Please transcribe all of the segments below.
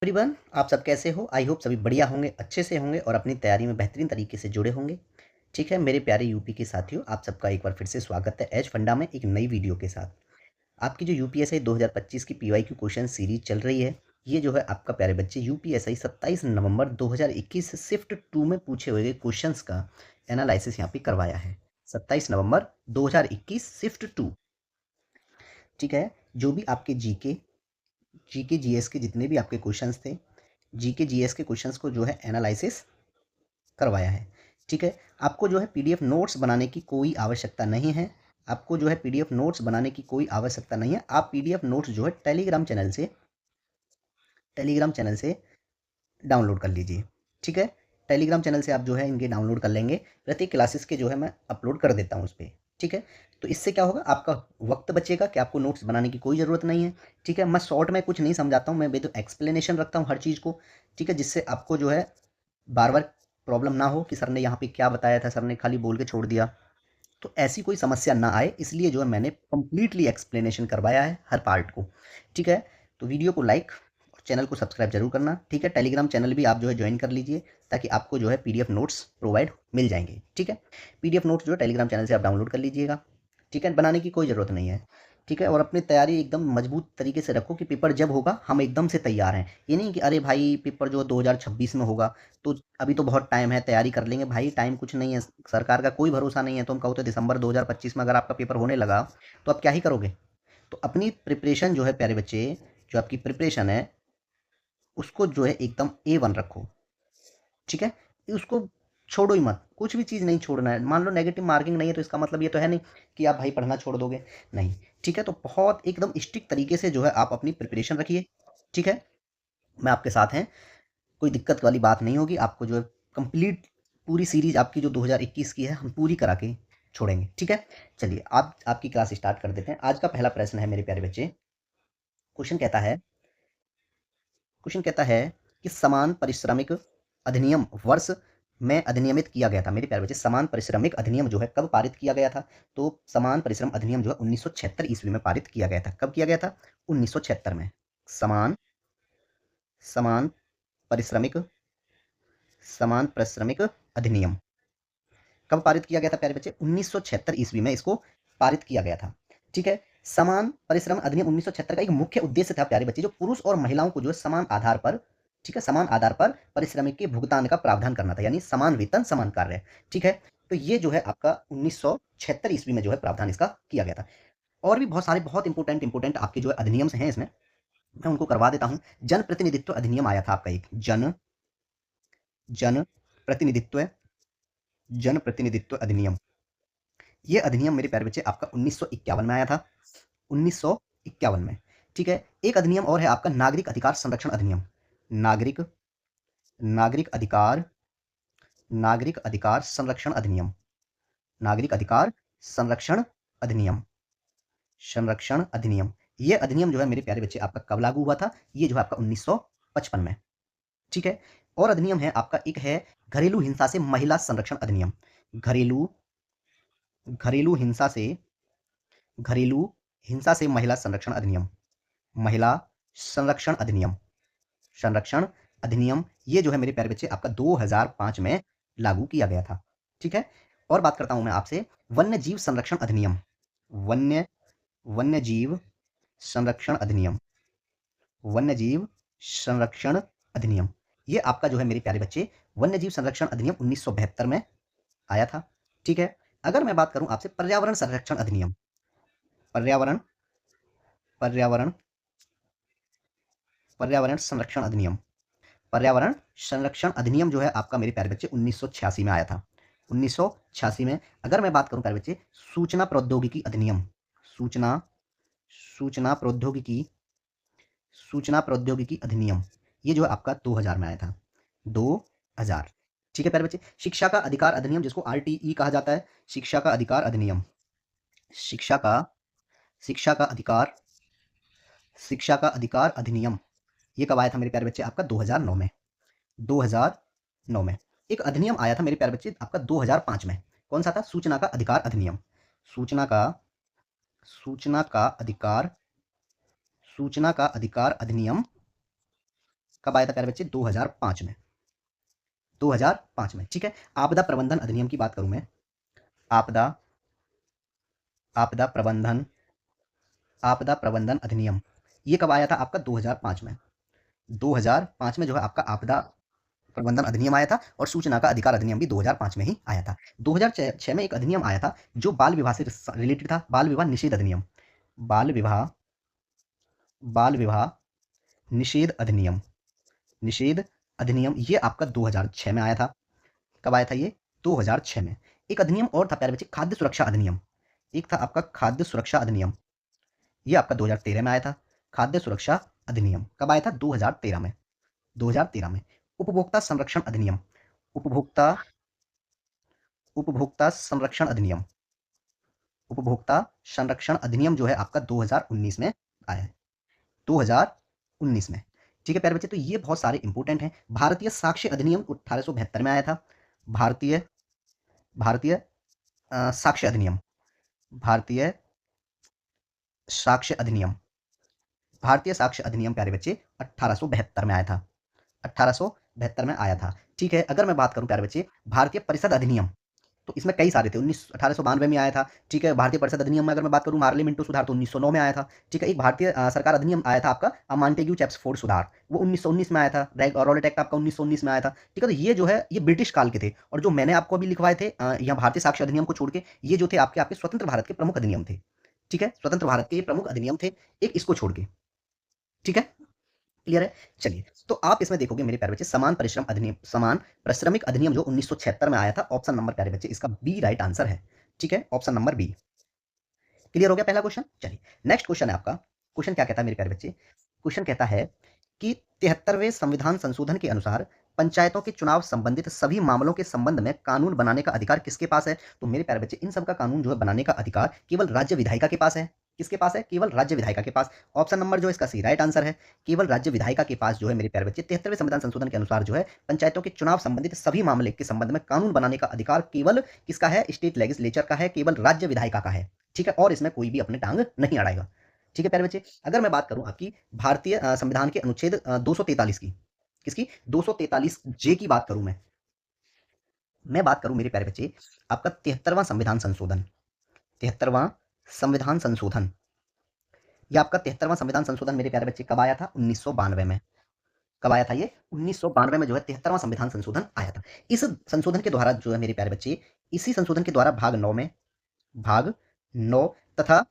Everyone, आप सब कैसे हो? आई होप सभी बढ़िया होंगे, अच्छे से होंगे और अपनी तैयारी में बेहतरीन तरीके से जुड़े होंगे। ठीक है, मेरे प्यारे यूपी के साथियों, आप सबका एक बार फिर से स्वागत है एज फंडा में एक नई वीडियो के साथ। आपकी जो यूपीएसआई 2025 की पीवाईक्यू क्वेश्चन सीरीज चल रही है, ये जो है आपका प्यारे बच्चे यूपीएसआई 27 नवंबर 2021 शिफ्ट 2 में पूछे हुए क्वेश्चंस का एनालिसिस यहाँ पे करवाया है। 27 नवंबर 2021 शिफ्ट 2। ठीक है, जो भी आपके जीके जीएस के जितने भी आपके क्वेश्चंस थे, जीके जीएस के क्वेश्चंस को जो है एनालिसिस करवाया है। ठीक है, आपको जो है पीडीएफ नोट्स बनाने की कोई आवश्यकता नहीं है। आपको जो है पीडीएफ नोट्स बनाने की कोई आवश्यकता नहीं है। आप पीडीएफ नोट्स जो है टेलीग्राम चैनल से डाउनलोड कर लीजिए। ठीक है, टेलीग्राम चैनल से आप जो है इनके डाउनलोड कर लेंगे। प्रत्येक क्लासेस के जो है मैं अपलोड कर देता हूँ उस पर। ठीक है, तो इससे क्या होगा, आपका वक्त बचेगा कि आपको नोट्स बनाने की कोई ज़रूरत नहीं है। ठीक है, मैं शॉर्ट में कुछ नहीं समझाता हूँ, मैं तो एक्सप्लेनेशन रखता हूँ हर चीज़ को। ठीक है, जिससे आपको जो है बार बार प्रॉब्लम ना हो कि सर ने यहाँ पे क्या बताया था, सर ने खाली बोल के छोड़ दिया। तो ऐसी कोई समस्या ना आए, इसलिए जो है मैंने कंप्लीटली एक्सप्लेनेशन करवाया है हर पार्ट को। ठीक है, तो वीडियो को लाइक और चैनल को सब्सक्राइब जरूर करना। ठीक है, टेलीग्राम चैनल भी आप जो है ज्वाइन कर लीजिए, ताकि आपको जो है पीडीएफ नोट्स प्रोवाइड मिल जाएंगे। ठीक है, पीडीएफ नोट्स जो है टेलीग्राम चैनल से आप डाउनलोड कर लीजिएगा। ठीक है, बनाने की कोई ज़रूरत नहीं है। ठीक है, और अपनी तैयारी एकदम मजबूत तरीके से रखो कि पेपर जब होगा हम एकदम से तैयार हैं। ये नहीं कि अरे भाई पेपर जो 2026 में होगा, तो अभी तो बहुत टाइम है, तैयारी कर लेंगे। भाई टाइम कुछ नहीं है, सरकार का कोई भरोसा नहीं है। तुम कहो तो दिसंबर 2025 में अगर आपका पेपर होने लगा तो आप क्या ही करोगे? तो अपनी प्रिपरेशन जो है प्यारे बच्चे, जो आपकी प्रिपरेशन है उसको जो है एकदम A1 रखो। ठीक है, उसको छोड़ो ही मत, कुछ भी चीज़ नहीं छोड़ना है। मान लो नेगेटिव मार्किंग नहीं है तो इसका मतलब ये तो है नहीं कि आप भाई पढ़ना छोड़ दोगे, नहीं। ठीक है, तो बहुत एकदम स्ट्रिक्ट तरीके से जो है आप अपनी प्रिपरेशन रखिए। ठीक है, मैं आपके साथ हैं, कोई दिक्कत वाली बात नहीं होगी। आपको जो है कंप्लीट पूरी सीरीज आपकी जो 2021 की है हम पूरी करा के छोड़ेंगे। ठीक है, चलिए आप आपकी क्लास स्टार्ट कर देते हैं। आज का पहला प्रश्न है मेरे प्यारे बच्चे। क्वेश्चन कहता है क्वेश्चन कहता है कि समान पारिश्रमिक अधिनियम वर्ष में अधिनियमित किया गया था। मेरे प्यारे बच्चे, समान पारिश्रमिक अधिनियम जो है कब पारित किया गया था? तो समान परिश्रम अधिनियम जो है 1976 ईस्वी में पारित किया गया था। कब किया गया था? 1976 में। समान समान पारिश्रमिक समान पारिश्रमिक अधिनियम कब पारित किया गया था प्यारे बच्चे? 1976 ईस्वी में इसको पारित किया गया था। ठीक है, समान परिश्रम अधिनियम 1976 का एक मुख्य उद्देश्य था प्यारे बच्चे, जो पुरुष और महिलाओं को जो है समान आधार पर, ठीक है, समान आधार पर पारिश्रमिक के भुगतान का प्रावधान करना था, यानी समान वेतन समान कार्य। ठीक है, तो ये जो है आपका 1976 ईस्वी में जो है प्रावधान इसका किया गया था। और भी बहुत सारे बहुत इंपोर्टेंट इंपोर्टेंट आपके जो है अधिनियम्स हैं इसमें, मैं उनको करवा देता हूं। जन प्रतिनिधित्व अधिनियम आया था आपका एक, जन प्रतिनिधित्व जन प्रतिनिधित्व अधिनियम। ये अधिनियम मेरे प्यारे बच्चे आपका 1951 में आया था, 1951 में। ठीक है, एक अधिनियम और है आपका नागरिक अधिकार संरक्षण अधिनियम। नागरिक नागरिक अधिकार नागरिक अधिकार संरक्षण अधिनियम। नागरिक अधिकार संरक्षण अधिनियम संरक्षण अधिनियम। ये अधिनियम जो है मेरे प्यारे बच्चे आपका कब लागू हुआ था? ये जो है आपका 1955 में। ठीक है, और अधिनियम है आपका, एक है घरेलू हिंसा से महिला संरक्षण अधिनियम। घरेलू घरेलू हिंसा से घरेलू हिंसा से महिला संरक्षण अधिनियम। महिला संरक्षण अधिनियम संरक्षण अधिनियम ये जो है मेरे प्यारे बच्चे आपका 2005 में लागू किया गया था। ठीक है, और बात करता हूं मैं आपसे वन्य जीव संरक्षण अधिनियम। वन्य वन्य जीव संरक्षण अधिनियम वन्य जीव संरक्षण अधिनियम। ये आपका जो है मेरे प्यारे बच्चे वन्य जीव संरक्षण अधिनियम 1972 में आया था। ठीक है, अगर मैं बात करूं आपसे पर्यावरण संरक्षण अधिनियम, पर्यावरण पर्यावरण पर्यावरण संरक्षण अधिनियम, पर्यावरण संरक्षण अधिनियम जो है आपका मेरे प्यारे बच्चे 1986 में आया था। 1986 में। अगर मैं बात करूं प्यारे बच्चे सूचना प्रौद्योगिकी अधिनियम, सूचना सूचना प्रौद्योगिकी सूचना प्रौद्योगिकी अधिनियम, ये जो है आपका 2000 में आया था, 2000। ठीक है प्यारे बच्चे, शिक्षा का अधिकार अधिनियम जिसको आरटीई कहा जाता है, शिक्षा का अधिकार अधिनियम, शिक्षा का शिक्षा का अधिकार शिक्षा का अधिकार अधिनियम, ये कब आया था मेरे प्यारे बच्चे? आपका 2009 में। 2009 में। एक अधिनियम आया था मेरे प्यारे बच्चे आपका 2005 में। कौन सा था? सूचना का अधिकार अधिनियम। सूचना का सूचना का अधिकार सूचना का अधिकार अधिनियम कब आया था प्यारे बच्चे? 2005 में, 2005 में। ठीक है, आपदा प्रबंधन अधिनियम की बात करूं मैं, आपदा आपदा प्रबंधन आपदा प्रबंधन अधिनियम, ये कब आया था आपका? 2005 में। 2005 में जो है आपका आपदा प्रबंधन अधिनियम आया था, और सूचना का अधिकार अधिनियम भी 2005 में ही आया था। 2006 में एक अधिनियम आया था जो बाल विवाह से रिलेटेड था, बाल विवाह निषेध अधिनियम, बाल विवाह बाल विवाह निषेध अधिनियम, निषेध अधिनियम, ये आपका 2006 में आया था। कब आया था ये? 2006 में। एक अधिनियम और था प्यारे बच्चे, खाद्य सुरक्षा अधिनियम, एक था आपका खाद्य सुरक्षा अधिनियम, ये आपका 2013 में आया था। खाद्य सुरक्षा अधिनियम कब आया था? 2013 में, 2013 में। उपभोक्ता संरक्षण अधिनियम, उपभोक्ता उपभोक्ता संरक्षण अधिनियम, उपभोक्ता संरक्षण अधिनियम जो है आपका 2019 में आया है, 2019 में। ठीक है प्यारे बच्चे, तो ये बहुत सारे इंपॉर्टेंट हैं। भारतीय साक्ष्य अधिनियम 1872 में आया था, भारतीय भारतीय साक्ष्य अधिनियम, भारतीय साक्ष्य अधिनियम, भारतीय साक्ष्य अधिनियम प्यारे बच्चे 1872 में आया था, 1872 में आया था। ठीक है, अगर मैं बात करूं प्यारे बच्चे भारतीय परिषद अधिनियम, तो इसमें कई सारे थे, 1892 में आया था। ठीक है, भारतीय परिषद अधिनियम में अगर मैं बात करूं पार्लियामेंट सुधार, तो 1909 में आया था। ठीक है, एक भारतीय सरकार अधिनियम आया था आपका मॉन्टेग्यू चेम्सफोर्ड सुधार, वो 1919 में आया था। रॉलेट एक्ट आपका 1919 में आया था। ठीक है, तो ये जो है ये ब्रिटिश काल के थे, और जो मैंने आपको अभी लिखवाए थे यहाँ भारतीय साक्ष्य अधिनियम को छोड़ के, ये जो थे आपके आपके स्वतंत्र भारत के प्रमुख अधिनियम थे। ठीक है, स्वतंत्र भारत के ये प्रमुख अधिनियम थे, एक इसको छोड़ के। ठीक है, क्लियर है? चलिए, तो आप इसमें देखोगे मेरे प्यारे बच्चे समान परिश्रम अधिनियम, समान पारिश्रमिक अधिनियम जो 1976 में आया था, ऑप्शन नंबर प्यारे बच्चे इसका बी राइट आंसर है। ठीक है, ऑप्शन नंबर बी। क्लियर हो गया पहला क्वेश्चन? चलिए, नेक्स्ट क्वेश्चन है आपका। क्वेश्चन क्या कहता है मेरे प्यारे बच्चे? क्वेश्चन कहता है कि 73वें संविधान संशोधन के अनुसार पंचायतों के चुनाव संबंधित सभी मामलों के संबंध में कानून बनाने का अधिकार किसके पास है? तो मेरे प्यारे बच्चे इन सब का कानून जो है बनाने का अधिकार केवल राज्य विधायिका के पास है। किसके पास है? केवल राज्य विधायिका के पास। ऑप्शन नंबर जो इसका सी राइट आंसर है, केवल राज्य विधायिका के पास जो है मेरे प्यारे बच्चे 73वें संविधान संशोधन के अनुसार जो है पंचायतों के चुनाव संबंधित सभी मामले के संबंध में कानून बनाने का अधिकार केवल किसका है? स्टेट लेजिस्लेचर का है, केवल राज्य विधायिका का है। ठीक है, और इसमें कोई भी अपने टांग नहीं अड़ाएगा। ठीक है प्यारे बच्चे, अगर मैं बात करूं आपकी भारतीय संविधान के अनुच्छेद 243 की, किसकी? 243 जे की बात करूं मैं बात करूं मेरे प्यारे बच्चे आपका 73वां संविधान संशोधन, 73वां संविधान संशोधन, ये आपका 73वां संविधान संशोधन मेरे प्यारे बच्चे कब आया था? 1992 में। कब आया था ये? 1992 में जो है 73वां संविधान संशोधन आया था। इस संशोधन के द्वारा जो है मेरे प्यारे बच्चे, इसी संशोधन के द्वारा भाग 9 तथा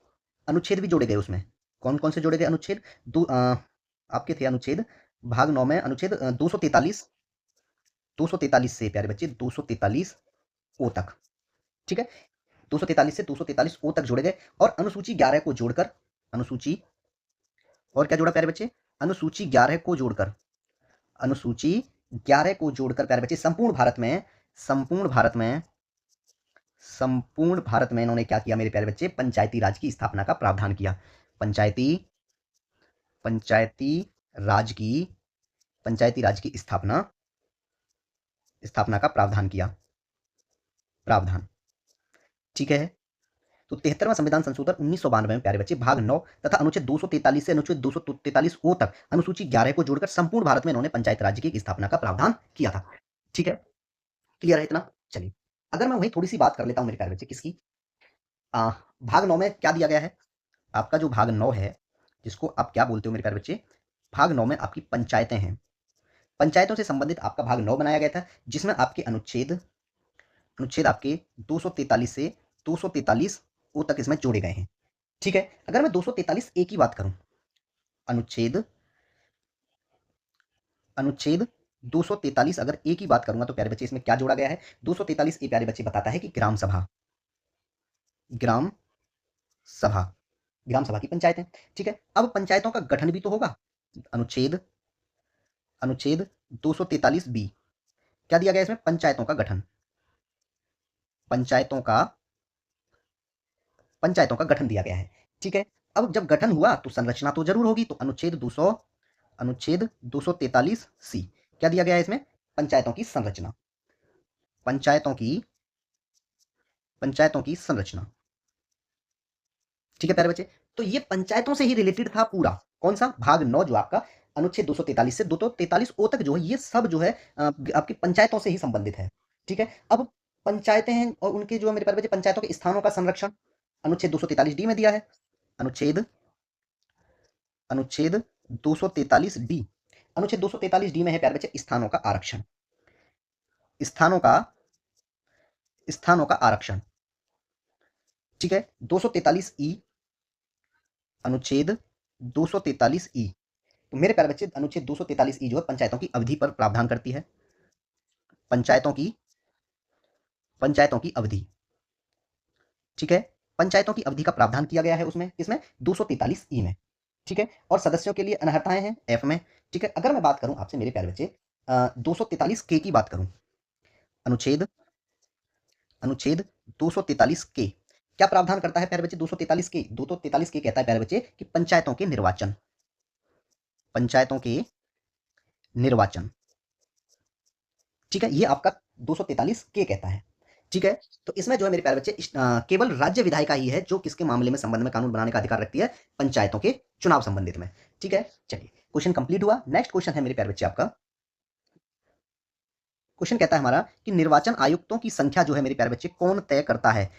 अनुच्छेद भी जोड़े गए उसमें। कौन कौन से जोड़े गए अनुच्छेद? आपके थे अनुच्छेद भाग 9 में अनुच्छेद 243 से प्यारे बच्चे 243 ओ तक। ठीक है, 243 से 243 ओ तक जोड़े गए, और अनुसूची 11 को जोड़कर, अनुसूची और क्या जोड़ा प्यारे बच्चे? अनुसूची 11 को जोड़कर, अनुसूची 11 को जोड़कर प्यारे बच्चे संपूर्ण भारत में संपूर्ण भारत में इन्होंने क्या किया मेरे प्यारे बच्चे? पंचायती राज की स्थापना का प्रावधान किया। पंचायती पंचायती राज की पंचायती राज की स्थापना का प्रावधान किया, प्रावधान। ठीक है, तो 73वां संविधान संशोधन 1992 में प्यारे बच्चे भाग 9 तथा अनुच्छेद 243 से अनुच्छेद 243 ओ तक अनुसूची 11 को जोड़कर संपूर्ण भारत में इन्होंने पंचायत राज्य की स्थापना का प्रावधान किया था। ठीक है, क्लियर है इतना? चलिए, अगर मैं वही थोड़ी सी बात कर लेता हूं मेरे प्यारे बच्चे किसकी, भाग 9 में क्या दिया गया है? आपका जो भाग 9 है, जिसको आप क्या बोलते हो मेरे प्यारे बच्चे? भाग 9 में आपकी पंचायतें हैं। पंचायतों से संबंधित आपका भाग 9 बनाया गया था, जिसमें आपके अनुच्छेद अनुच्छेद आपके 243 से 243 ओ तक इसमें जोड़े गए हैं। ठीक है, अगर मैं 243 ए की बात करूं, अनुच्छेद अनुच्छेद 243 अगर ए की बात करूंगा तो प्यारे बच्चे इसमें क्या जोड़ा गया है? 243 ए प्यारे बच्चे बताता है कि ग्राम सभा, ग्राम सभा, ग्राम सभा की पंचायतें। ठीक है, अब पंचायतों का गठन भी तो होगा। अनुच्छेद अनुच्छेद 243 बी क्या दिया गया इसमें? पंचायतों का गठन, पंचायतों का पंचायतों का गठन दिया गया है। ठीक है, अब जब गठन हुआ तो संरचना तो जरूर होगी, तो अनुच्छेद 243 सी क्या दिया गया है इसमें? पंचायतों की संरचना, पंचायतों की पंचायतों की संरचना। ठीक है प्यारे बच्चे, तो ये पंचायतों से ही रिलेटेड था पूरा। कौन सा? भाग 9 जो आपका अनुच्छेद 243 से 243 ओ तक जो है ये सब जो है आपकी पंचायतों से ही संबंधित है। ठीक है, अब पंचायतें हैं और उनके जो मेरे प्यारे बच्चे पंचायतों के स्थानों का संरक्षण अनुच्छेद 243 डी में दिया है। अनुच्छेद अनुच्छेद 243 डी, अनुच्छेद 243 डी में है प्यारे बच्चे स्थानों का आरक्षण, स्थानों का स्थानों का आरक्षण। ठीक है, 243 ई, अनुच्छेद 243 ई, तो मेरे प्यारे बच्चे अनुच्छेद 243 ई जो है पंचायतों की अवधि पर प्रावधान करती है, पंचायतों की अवधि। ठीक है, पंचायतों की अवधि का प्रावधान किया गया है उसमें, किसमें, 243 ई में। ठीक है, और सदस्यों के लिए अनर्हताएं हैं एफ में। ठीक है, अगर मैं बात करूं आपसे मेरे प्यारे बच्चे 243 के की बात करूं, अनुच्छेद अनुच्छेद 243 के क्या प्रावधान करता है प्यारे बच्चे, 243 के कहता है प्यारे बच्चे कि पंचायतों के निर्वाचन, पंचायतों के निर्वाचन। ठीक है, ये आपका 243 के कहता है। ठीक है, तो इसमें जो है मेरे प्यारे बच्चे केवल राज्य विधायिका ही है जो किसके मामले में संबंध में कानून बनाने का अधिकार रखती है, पंचायतों के चुनाव संबंधित में। ठीक है, चलिए क्वेश्चन कंप्लीट हुआ। नेक्स्ट क्वेश्चन है मेरे प्यारे बच्चे आपका, क्वेश्चन कहता है हमारा कि निर्वाचन आयुक्तों की संख्या जो है मेरे प्यारे बच्चे कौन तय करता है।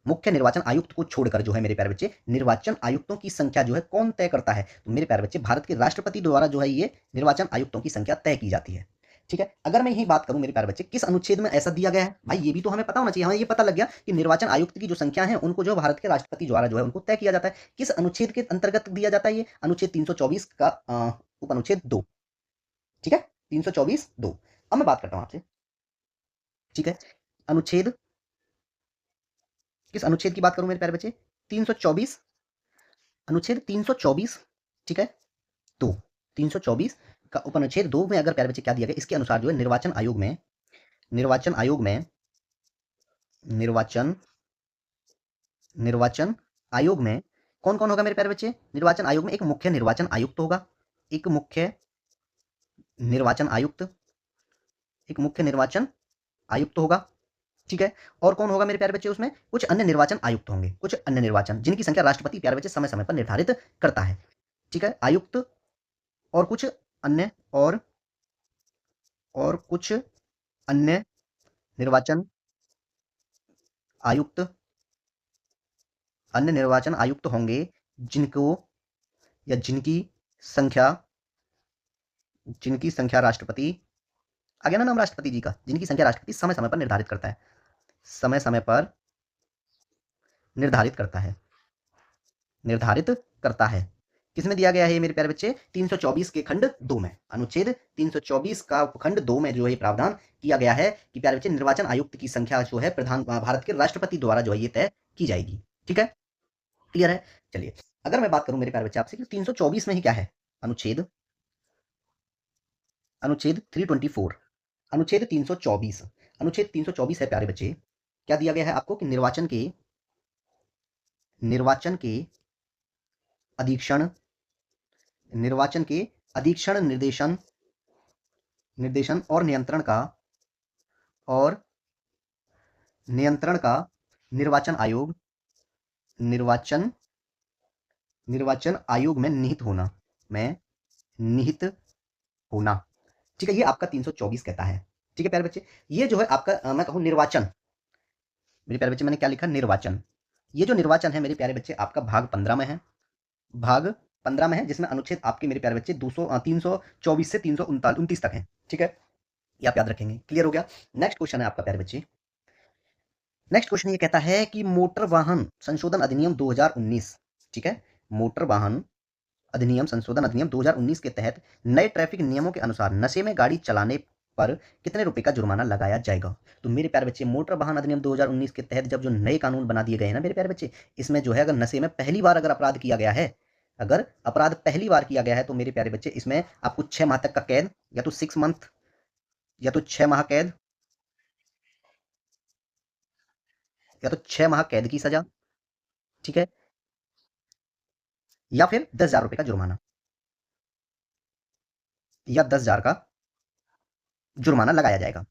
मुख्य निर्वाचन आयुक्त को छोड़कर जो है मेरे प्यारे बच्चे निर्वाचन आयुक्तों की संख्या जो है कौन तय करता है, तो मेरे प्यारे बच्चे भारत के राष्ट्रपति द्वारा जो है ये निर्वाचन आयुक्तों की संख्या तय की जाती है। ठीक है, अगर मैं यही बात करूं मेरे प्यारे बच्चे किस अनुच्छेद में ऐसा दिया गया है, भाई ये भी तो हमें पता होना चाहिए। हमें ये पता लग गया कि निर्वाचन आयुक्त की जो संख्या है उनको जो भारत के राष्ट्रपति द्वारा जो है उनको तय किया जाता है। किस अनुच्छेद के अंतर्गत दिया जाता है ये, अनुच्छेद 324 का उपअनुच्छेद 2। ठीक है, 324(2). अब मैं बात करता हूं आपसे, ठीक है, अनुच्छेद, किस अनुच्छेद की बात करूं मेरे प्यारे बच्चे, 324, अनुच्छेद 324। ठीक है, 2, 324 का उपअनुच्छेद 2 में अगर प्यारे बच्चे क्या दिया गया, इसके अनुसार जो है निर्वाचन आयोग में निर्वाचन आयोग में कौन कौन होगा मेरे प्यारे बच्चे, निर्वाचन आयोग में एक मुख्य निर्वाचन आयुक्त होगा, एक मुख्य निर्वाचन आयुक्त होगा। ठीक है, और कौन होगा मेरे प्यारे बच्चे, उसमें कुछ अन्य निर्वाचन आयुक्त होंगे, कुछ अन्य निर्वाचन जिनकी संख्या राष्ट्रपति प्यारे बच्चे समय समय पर निर्धारित करता है। ठीक है, आयुक्त और कुछ अन्य और कुछ अन्य निर्वाचन आयुक्त होंगे जिनको या जिनकी संख्या राष्ट्रपति, आ गया ना नाम राष्ट्रपति जी का, जिनकी संख्या राष्ट्रपति समय समय पर निर्धारित करता है, समय समय पर निर्धारित करता है। किसमें दिया गया है ये मेरे प्यारे बच्चे, 324 के खंड 2 में, अनुच्छेद 324 का खंड 2 में जो है प्रावधान किया गया है कि प्यारे बच्चे निर्वाचन आयुक्त की संख्या जो है भारत के राष्ट्रपति द्वारा जो है ये तय की जाएगी। ठीक है, क्लियर है। चलिए अगर मैं बात करूं मेरे प्यारे बच्चे आपसे कि 324 में ही क्या है, अनुच्छेद 324, अनुच्छेद 324 है प्यारे बच्चे, क्या दिया गया है आपको कि निर्वाचन के अधीक्षण, निर्देशन और नियंत्रण का निर्वाचन आयोग में निहित होना। ठीक है, ये आपका 324 कहता है। ठीक है प्यारे बच्चे, ये जो है आपका मैं कहूं निर्वाचन, मेरे प्यारे बच्चे मैंने क्या लिखा, निर्वाचन। ये जो निर्वाचन है मेरे प्यारे बच्चे आपका भाग 15 में है, जिसमें अनुच्छेद आपके मेरे प्यारे बच्चे 324 से 329 तक है। ठीक है, ये आप याद रखेंगे। क्लियर हो गया। नेक्स्ट क्वेश्चन है आपका प्यारे बच्चे, नेक्स्ट क्वेश्चन ये कहता है कि मोटर वाहन संशोधन अधिनियम 2019, ठीक है, मोटर वाहन अधिनियम संशोधन अधिनियम 2019 के तहत नए ट्रैफिक नियमों के अनुसार नशे में गाड़ी चलाने पर कितने रुपए का जुर्माना लगाया जाएगा। तो मेरे प्यारे बच्चे मोटर वाहन अधिनियम 2019 के तहत जब जो नए कानून बना दिए गए हैं ना मेरे प्यारे बच्चे, इसमें जो है अगर नशे में पहली बार अगर अपराध किया गया है, तो मेरे प्यारे बच्चे इसमें आपको 6 माह तक का कैद, या तो 6 मंथ, या तो 6 माह कैद, या तो 6 माह कैद की सजा, ठीक है, या फिर 10,000 रुपए का जुर्माना, या 10,000 का जुर्माना लगाया जाएगा।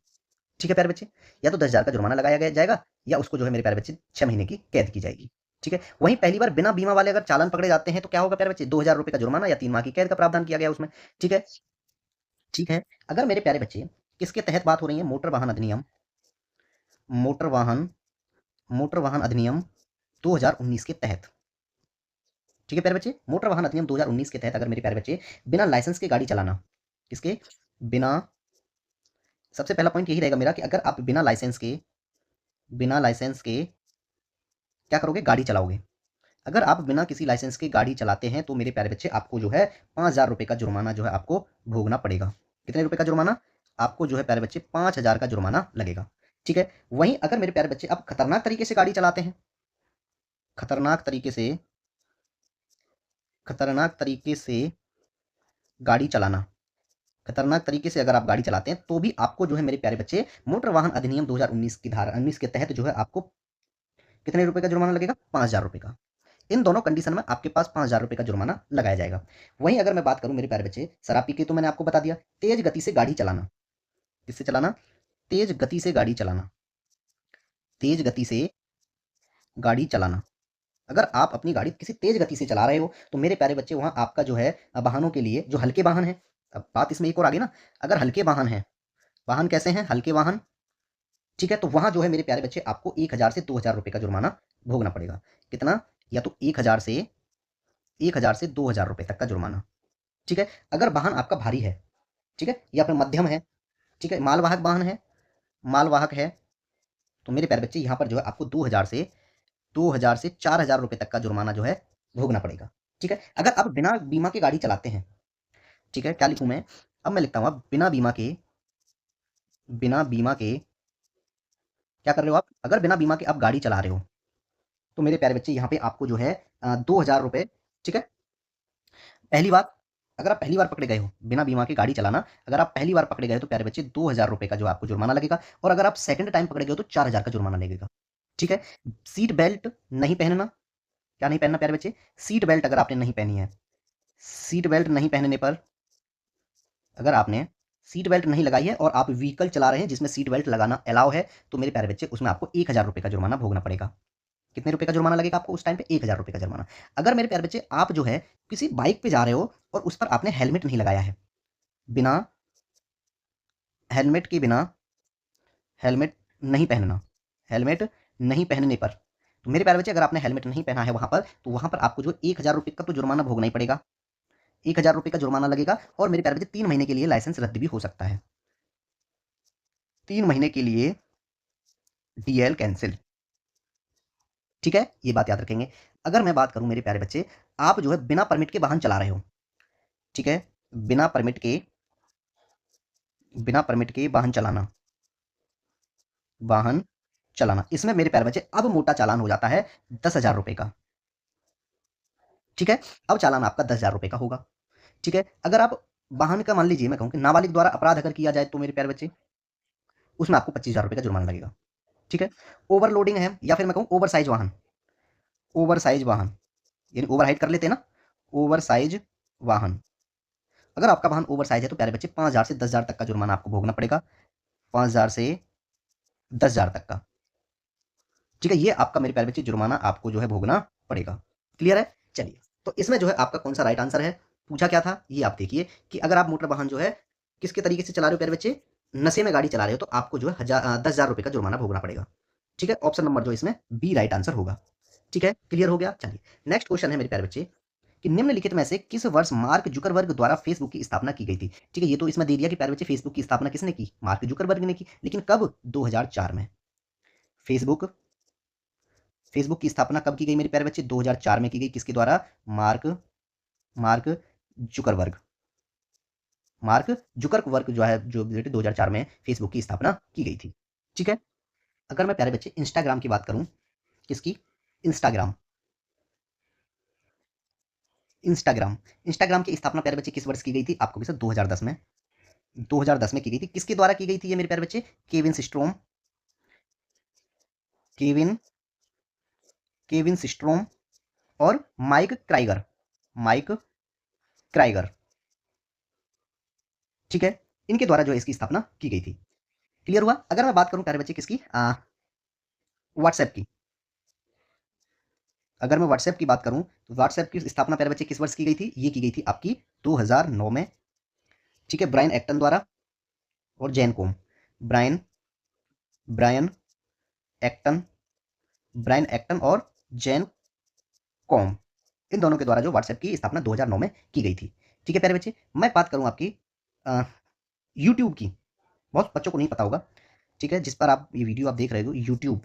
ठीक है प्यारे बच्चे, या तो 10,000 का जुर्माना लगाया जाएगा या उसको जो है मेरे प्यारे बच्चे 6 महीने की कैद की जाएगी। ठीक है। वहीं पहली बार बिना बीमा वाले अगर चालान पकड़े जाते हैं तो क्या होगा प्यारे बच्चे, 2000 रुपए का जुर्माना या 3 माह की कैद का प्रावधान किया गया उसमें। ठीक है। ठीक है। अगर मेरे प्यारे बच्चे किसके तहत बात हो रही है, मोटर वाहन अधिनियम, मोटर वाहन मोटर वाहन अधिनियम 2019 के तहत। ठीक है प्यारे बच्चे, मोटर वाहन अधिनियम 2019 के तहत अगर मेरे प्यारे बच्चे बिना लाइसेंस के गाड़ी चलाना, किसके बिना, सबसे पहला पॉइंट यही रहेगा मेरा कि अगर आप बिना लाइसेंस के क्या करोगे, गाड़ी चलाओगे। अगर आप बिना किसी लाइसेंस के गाड़ी चलाते हैं तो मेरे प्यारे बच्चे आपको जो है 5,000 रुपए का जुर्माना जो है आपको भोगना पड़ेगा। कितने रुपए का जुर्माना, आपको जो है प्यारे बच्चे 5,000 का जुर्माना लगेगा। ठीक है। वहीं अगर मेरे प्यारे बच्चे आप खतरनाक तरीके से गाड़ी चलाते हैं, खतरनाक तरीके से खतरनाक तरीके से गाड़ी चलाना, खतरनाक तरीके से अगर आप गाड़ी चलाते हैं तो भी आपको जो है मेरे प्यारे बच्चे मोटर वाहन अधिनियम 2019 की धारा 19 के तहत जो है आपको कितने रुपए का जुर्माना लगेगा, 5,000 रुपए का। इन दोनों कंडीशन में आपके पास 5,000 रुपए का जुर्माना लगाया जाएगा। वहीं अगर मैं बात करूं मेरे प्यारे बच्चे शराब पी के, तो मैंने आपको बता दिया, तेज गति से गाड़ी चलाना, किससे चलाना, तेज गति से गाड़ी चलाना, तेज गति से गाड़ी चलाना। अगर आप अपनी गाड़ी किसी तेज गति से चला रहे हो तो मेरे प्यारे बच्चे वहां आपका जो है वाहनों के लिए जो हल्के वाहन है, अब बात इसमें एक और आगे ना, अगर हल्के वाहन है, वाहन कैसे हैं, हल्के वाहन, ठीक है, तो वहां जो है मेरे प्यारे बच्चे आपको 1,000 से 2,000 रुपए का जुर्माना भोगना पड़ेगा। कितना, या तो 1,000 से 2,000 रुपए तक का जुर्माना। ठीक है। अगर वाहन आपका भारी है, ठीक है, या फिर मध्यम है, ठीक है, मालवाहक वाहन है, मालवाहक है, तो मेरे प्यारे बच्चे यहाँ पर जो है आपको 2,000 से 4,000 रुपए तक का जुर्माना जो है भोगना पड़ेगा। ठीक है। अगर आप बिना बीमा के गाड़ी चलाते हैं, ठीक है, क्या लिखूं मैं, अब मैं लिखता हूं, आप बिना बीमा के क्या कर रहे हो आप, अगर बिना बीमा के आप गाड़ी चला रहे हो तो मेरे प्यारे बच्चे यहाँ पे आपको जो है 2,000 रुपए। ठीक है। पहली बार, अगर आप पहली बार पकड़े गए हो बिना बीमा के गाड़ी चलाना, अगर आप पहली बार पकड़े गए हो तो प्यारे बच्चे 2,000 रुपए का जो आपको जुर्माना लगेगा, और अगर आप सेकंड टाइम पकड़े गए हो तो 4,000 का जुर्माना लगेगा। ठीक है। सीट बेल्ट नहीं पहनना, क्या नहीं पहनना प्यारे बच्चे, सीट बेल्ट अगर आपने नहीं पहनी है, सीट बेल्ट नहीं पहनने पर, अगर आपने सीट बेल्ट नहीं लगाई है और आप व्हीकल चला रहे हैं जिसमें सीट बेल्ट लगाना अलाउ है, तो मेरे प्यारे बच्चे उसमें आपको 1,000 रुपए का जुर्माना भोगना पड़ेगा। कितने रुपए का जुर्माना लगेगा आपको उस टाइम पे, 1,000 रुपए का जुर्माना। अगर मेरे प्यारे बच्चे आप जो है किसी बाइक पे जा रहे हो और उस पर आपने हेलमेट नहीं लगाया है, बिना हेलमेट के बिना, हेलमेट नहीं पहनना, हेलमेट नहीं पहनने पर, तो मेरे प्यारे बच्चे अगर आपने हेलमेट नहीं पहना है वहां पर, तो वहां पर आपको जो 1,000 रुपए का तो जुर्माना भोगना ही पड़ेगा, 1,000 रुपए का जुर्माना लगेगा, और मेरे प्यारे बच्चे 3 महीने के लिए लाइसेंस रद्द भी हो सकता है, 3 महीने के लिए डीएल कैंसिल। ठीक है, ये बात याद रखेंगे। अगर मैं बात करूं मेरे प्यारे बच्चे, आप जो है बिना परमिट के वाहन चला रहे हो, ठीक है, बिना परमिट के, बिना परमिट के वाहन चलाना, इसमें मेरे प्यारे बच्चे अब मोटा चालान हो जाता है 10,000 रुपए का। ठीक है। अब चालान आपका 10,000 रुपए का होगा। ठीक है। अगर आप वाहन का, मान लीजिए मैं कहूं कि नाबालिग द्वारा अपराध अगर किया जाए तो मेरे प्यारे बच्चे उसमें आपको 25,000 रुपए का जुर्माना लगेगा। ठीक है। ओवरलोडिंग है, या फिर मैं कहूं ओवर साइज वाहन, ओवर साइज वाहन यानी ओवर हाइट कर लेते हैं ना, ओवर साइज वाहन, अगर आपका वाहन ओवर साइज है तो प्यारे बच्चे 5,000 से 10,000 तक का जुर्माना आपको भोगना पड़ेगा, 5,000 से 10,000 तक का। ठीक है, ये आपका मेरे प्यारे बच्चे जुर्माना आपको जो है भोगना पड़ेगा। क्लियर है। चलिए, तो इसमें जो है आपका कौन सा राइट आंसर है, पूछा क्या था ये आप देखिए, कि अगर आप मोटर वाहन जो है किसके तरीके से चला रहे हो प्यारे बच्चे, नशे में गाड़ी चला रहे हो, तो आपको जो है 10,000 रुपए का जुर्माना भोगना पड़ेगा। ठीक है, ऑप्शन नंबर जो इसमें बी राइट आंसर होगा। ठीक है, क्लियर हो गया। चलिए, नेक्स्ट क्वेश्चन है मेरे प्यारे बच्चे, कि निम्नलिखित में से किस वर्ष मार्क जुकरबर्ग द्वारा फेसबुक की स्थापना की गई थी। ठीक है, ये तो इसमें दे दिया कि प्यारे बच्चे फेसबुक की स्थापना किसने की, मार्क जुकरबर्ग ने की, लेकिन कब, 2004 में। फेसबुक फेसबुक की स्थापना कब की गई मेरे प्यारे बच्चे, 2004 में की गई, किसके द्वारा, mark mark Zuckerberg, mark Zuckerberg जो है, जो 2004 में फेसबुक की स्थापना की गई थी। ठीक है। अगर मैं प्यारे बच्चे इंस्टाग्राम की बात करूं, किसकी, इंस्टाग्राम, इंस्टाग्राम इंस्टाग्राम की स्थापना प्यारे बच्चे किस वर्ष की गई थी, आपको भी सर 2010 में, 2010 में की गई थी। किसके द्वारा की गई थी ये मेरे प्यारे बच्चे, Kevin Systrom, Kevin Kevin Systrom और माइक क्राइगर, माइक क्राइगर। ठीक है, इनके द्वारा जो है इसकी स्थापना की गई थी। क्लियर हुआ। अगर मैं बात करूं प्यारे बच्चे किसकी, व्हाट्सएप की, अगर मैं व्हाट्सएप की बात करूं तो व्हाट्सएप की स्थापना प्यारे बच्चे किस वर्ष की गई थी? ये की गई थी आपकी 2009 में। ठीक है, ब्रायन एक्टन द्वारा और Jan Koum. Brian Brian Acton Brian Acton और जैन कॉम, इन दोनों के द्वारा जो व्हाट्सएप की स्थापना 2009 में की गई थी। ठीक है प्यारे बच्चे, मैं बात करूं आपकी यूट्यूब की। बहुत बच्चों को नहीं पता होगा, ठीक है, जिस पर आप ये वीडियो आप देख रहे हो यूट्यूब,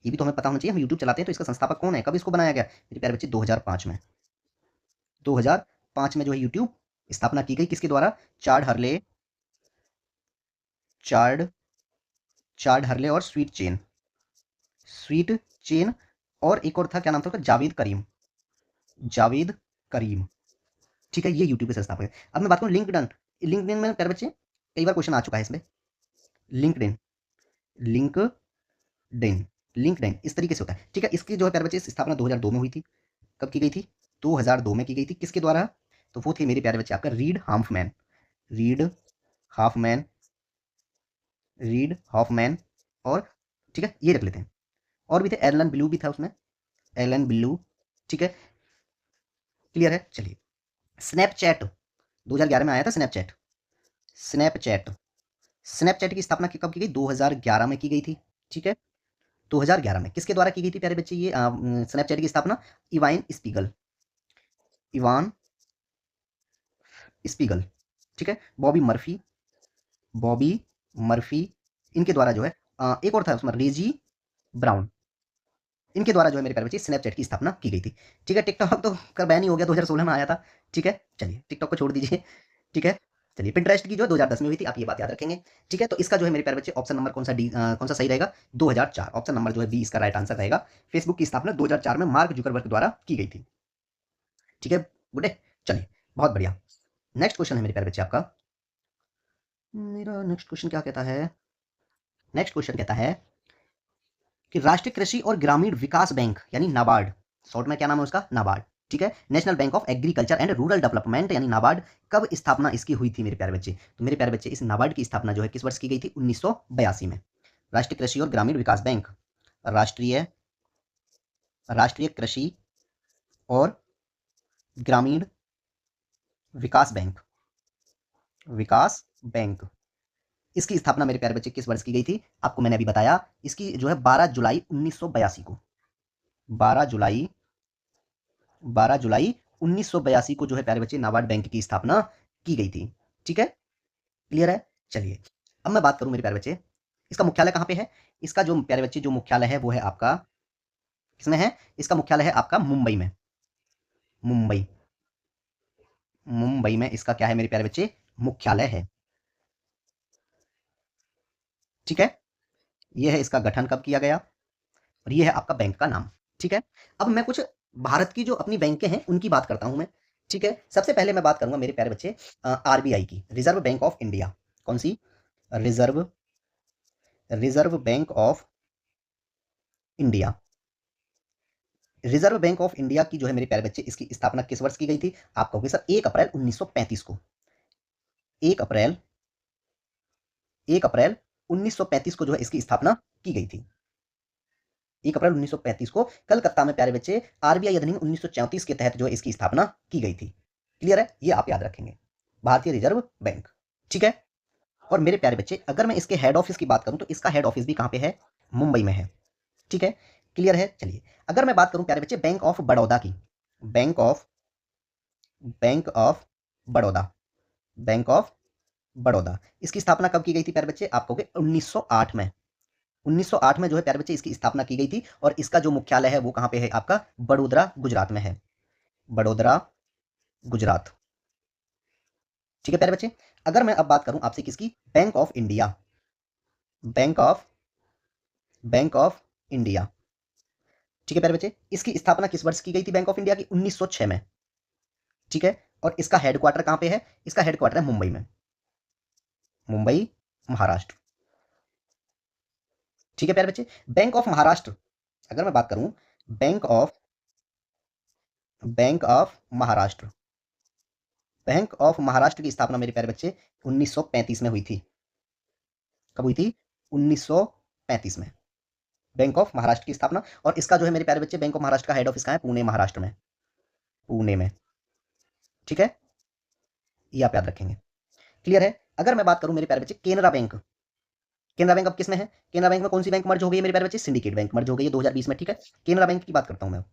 ये भी तो हमें पता होना चाहिए, हम यूट्यूब चलाते हैं तो इसका संस्थापक कौन है, कब इसको बनाया गया मेरे प्यारे बच्चे? 2005 में। 2005 में जो है यूट्यूब स्थापना की गई, किसके द्वारा? Chad Hurley Chad Chad Hurley और स्वीट चेन, और एक और था, क्या नाम था उसका? जावेद करीम। ठीक है, ये यूट्यूब के संस्थापक है। अब मैं बात करूँ लिंक्डइन। लिंक्डइन में प्यारे बच्चे कई बार क्वेश्चन आ चुका है इसमें। लिंक्डइन लिंक्डइन लिंक्डइन इस तरीके से होता है। ठीक है, इसकी जो है प्यारे बच्चे स्थापना 2002 में हुई थी। कब की गई थी? 2002 में की गई थी। किसके द्वारा? तो वो थे मेरे प्यारे बच्चे आपका रीड हाफमैन और ठीक है, ये रख लेते हैं। और भी थे, एलन ब्लू भी था उसमें, एलन ब्लू। ठीक है, क्लियर है। चलिए, स्नैपचैट 2011 में आया था। स्नैपचैट स्नैपचैट की स्थापना कब की गई? 2011 में की गई थी। ठीक है, 2011 में किसके द्वारा की गई थी प्यारे बच्चे ये स्नैपचैट की स्थापना? Ivan Spiegel. ठीक है, बॉबी मर्फी, इनके द्वारा जो है एक और था उसमें, रेजी ब्राउन, इनके द्वारा जो है मेरे प्यारे बच्चे स्नैपचैट की स्थापना की गई थी। ठीक है, टिकटॉक तो कर बैन ही हो गया, 2016 में आया था। ठीक है, चलिए टिकटॉक को छोड़ दीजिए। ठीक है, चलिए पिंटरेस्ट की जो 2010 में हुई थी, आप ये बात याद रखेंगे। ठीक है, तो इसका जो है मेरे प्यारे बच्चे ऑप्शन नंबर कौन सा सही रहेगा? 2004, ऑप्शन नंबर जो है बी इसका राइट आंसर रहेगा। फेसबुक की स्थापना 2004 में मार्क जुकरबर्ग द्वारा की गई थी। ठीक है, गुड है। चलिए, बहुत बढ़िया। नेक्स्ट क्वेश्चन है मेरे प्यारे बच्चे आपका, मेरा नेक्स्ट क्वेश्चन क्या कहता है? नेक्स्ट क्वेश्चन कहता है कि राष्ट्रीय कृषि और ग्रामीण विकास बैंक यानी नाबार्ड, शॉर्ट में क्या नाम है उसका? नाबार्ड। ठीक है, national bank of agriculture and rural development यानी नाबार्ड, कब स्थापना इसकी हुई थी मेरे प्यारे बच्चे? तो मेरे प्यारे बच्चे इस नाबार्ड की स्थापना जो है किस वर्ष की गई थी? 1982 में। राष्ट्रीय कृषि और ग्रामीण विकास बैंक, राष्ट्रीय राष्ट्रीय कृषि और ग्रामीण विकास बैंक, इसकी स्थापना मेरे प्यारे बच्चे किस वर्ष की गई थी? आपको मैंने अभी बताया, इसकी जो है 12 जुलाई 1982 को, 12 जुलाई 1982 को जो है प्यारे बच्चे नाबार्ड बैंक की स्थापना की गई थी। ठीक है, क्लियर है। चलिए, अब मैं बात करूं मेरे प्यारे बच्चे, इसका मुख्यालय कहां पे है? इसका जो प्यारे बच्चे जो मुख्यालय है वो है आपका, किसमें है? इसका मुख्यालय है आपका मुंबई में। मुंबई मुंबई में इसका क्या है मेरे प्यारे बच्चे? मुख्यालय है। ठीक है, ये है इसका गठन कब किया गया, और ये है आपका बैंक का नाम। ठीक है, अब मैं कुछ भारत की जो अपनी बैंकें हैं उनकी बात करता हूं मैं। ठीक है, सबसे पहले मैं बात करूंगा मेरे प्यारे बच्चे आरबीआई की, रिजर्व बैंक ऑफ इंडिया। कौन सी? Reserve reserve bank of India. Reserve bank of India की जो है मेरे प्यारे बच्चे इसकी स्थापना किस वर्ष की गई थी? आप कहोगे सर 1 अप्रैल 1935 को। 1 अप्रैल 1 अप्रैल 1935 को जो है इसकी स्थापना की गई थी। 1 अप्रैल 1935 को कलकत्ता में प्यारे बच्चे आरबीआई अधिनियम 1934 के तहत जो है इसकी स्थापना की गई थी। क्लियर है, ये आप याद रखेंगे, भारतीय रिजर्व बैंक। ठीक है, और मेरे प्यारे बच्चे अगर मैं इसके हेड ऑफिस की बात करूं तो इसका हेड ऑफिस भी कहां पे है? मुंबई में है। ठीक है, क्लियर है। चलिए, अगर मैं बात करूं प्यारे बच्चे बैंक ऑफ बड़ौदा की, bank of bank of Baroda bank of Baroda, इसकी स्थापना कब की गई थी प्यारे बच्चे? आप कहोगे 1908 में। 1908 में जो है प्यारे बच्चे इसकी स्थापना की गई थी, और इसका जो मुख्यालय है वो कहां पे है आपका? बड़ोदरा गुजरात में है। बड़ोदरा गुजरात। ठीक है प्यारे बच्चे, अगर मैं अब बात करूं आपसे किसकी? Bank of India. Bank of bank of India. ठीक है प्यारे बच्चे, इसकी स्थापना किस वर्ष की गई थी बैंक ऑफ इंडिया की? 1906 में। ठीक है, और इसका हेडक्वार्टर कहां पे है? इसका हेडक्वार्टर है मुंबई में, मुंबई महाराष्ट्र। ठीक है प्यारे बच्चे, बैंक ऑफ महाराष्ट्र, अगर मैं बात करूं bank of Maharashtra bank of Maharashtra की स्थापना मेरे प्यारे बच्चे 1935 में हुई थी। कब हुई थी? 1935 में। बैंक ऑफ महाराष्ट्र की स्थापना, और इसका जो है मेरे प्यारे बच्चे बैंक ऑफ महाराष्ट्र का हेड ऑफिस कहाँ है, पुणे महाराष्ट्र में, पुणे में। ठीक है, ये आप याद रखेंगे। क्लियर है। अगर मैं बात करूं मेरे प्यारे बच्चे केनरा बैंक, केनरा बैंक अब किसमें है, केनरा बैंक में कौन सी बैंक मर्ज हो गई है मेरे प्यारे बच्चे, सिंडिकेट बैंक मर्ज हो गई है 2020 में। ठीक है, केनरा बैंक की बात करता हूं मैं।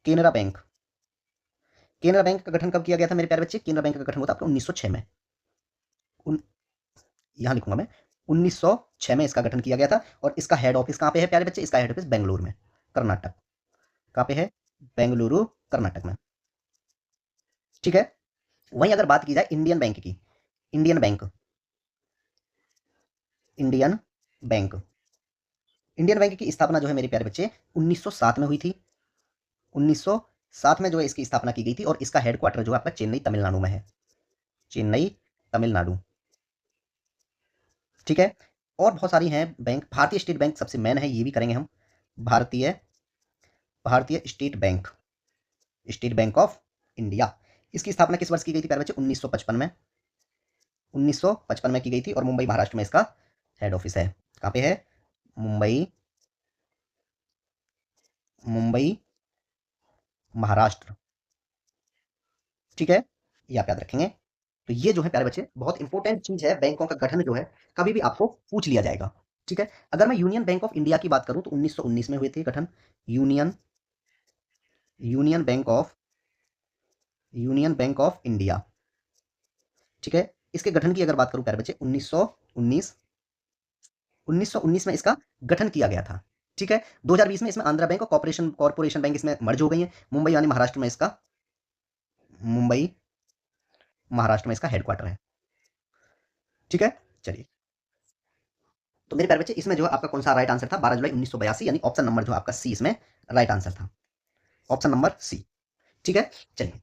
केनरा बैंक, केनरा बैंक का गठन कब किया गया था मेरे प्यारे बच्चे, केनरा बैंक का गठन हुआ था आपका 1906 में। यहां लिखूंगा मैं, 1906 में इसका गठन किया गया था। और इसका हेड ऑफिस कहां पे है प्यारे बच्चे, इसका हेड ऑफिस बेंगलुरु में, कर्नाटक। कहां पे है, बेंगलुरु कर्नाटक में। ठीक है। वहीं अगर बात की जाए इंडियन बैंक की, Indian bank, Indian bank, Indian bank की स्थापना जो है मेरे प्यारे बच्चे 1907 में हुई थी। 1907 में जो है इसकी स्थापना की गई थी, और इसका हेडक्वार्टर जो है आपका चेन्नई तमिलनाडु में है, चेन्नई तमिलनाडु। ठीक है। और बहुत सारी हैं बैंक, भारतीय स्टेट बैंक सबसे मेन है, ये भी करेंगे हम। भारतीय, भारतीय state bank, state bank of India. इसकी स्थापना किस वर्ष की गई थी प्यारे बच्चे, 1955 में, 1955 में की गई थी। और मुंबई महाराष्ट्र में इसका हेड ऑफिस है। कहां पे है, मुंबई, मुंबई महाराष्ट्र। ठीक है, ये आप याद रखेंगे। तो ये जो है प्यारे बच्चे बहुत इंपॉर्टेंट चीज है, बैंकों का गठन जो है कभी भी आपको पूछ लिया जाएगा। ठीक है। अगर मैं यूनियन बैंक ऑफ इंडिया की बात करूं तो 1919 में हुए थे गठन, union, union bank of, union bank of India. ठीक है। इसके गठन की अगर बात करूं प्यारे बच्चे 1919, 1919 में इसका गठन किया गया था। ठीक है। 2020 में इसमें आंध्रा बैंक और कॉर्पोरेशन, कॉर्पोरेशन बैंक इसमें मर्ज हो गई है। मुंबई यानी महाराष्ट्र में इसका, मुंबई महाराष्ट्र में इसका हेडक्वार्टर है। ठीक है। चलिए, तो मेरे प्यारे बच्चे इसमें जो है आपका कौन सा राइट आंसर था, 12 जुलाई 1982, यानी ऑप्शन नंबर जो आपका सी इसमें राइट आंसर था, ऑप्शन नंबर सी। ठीक है। चलिए,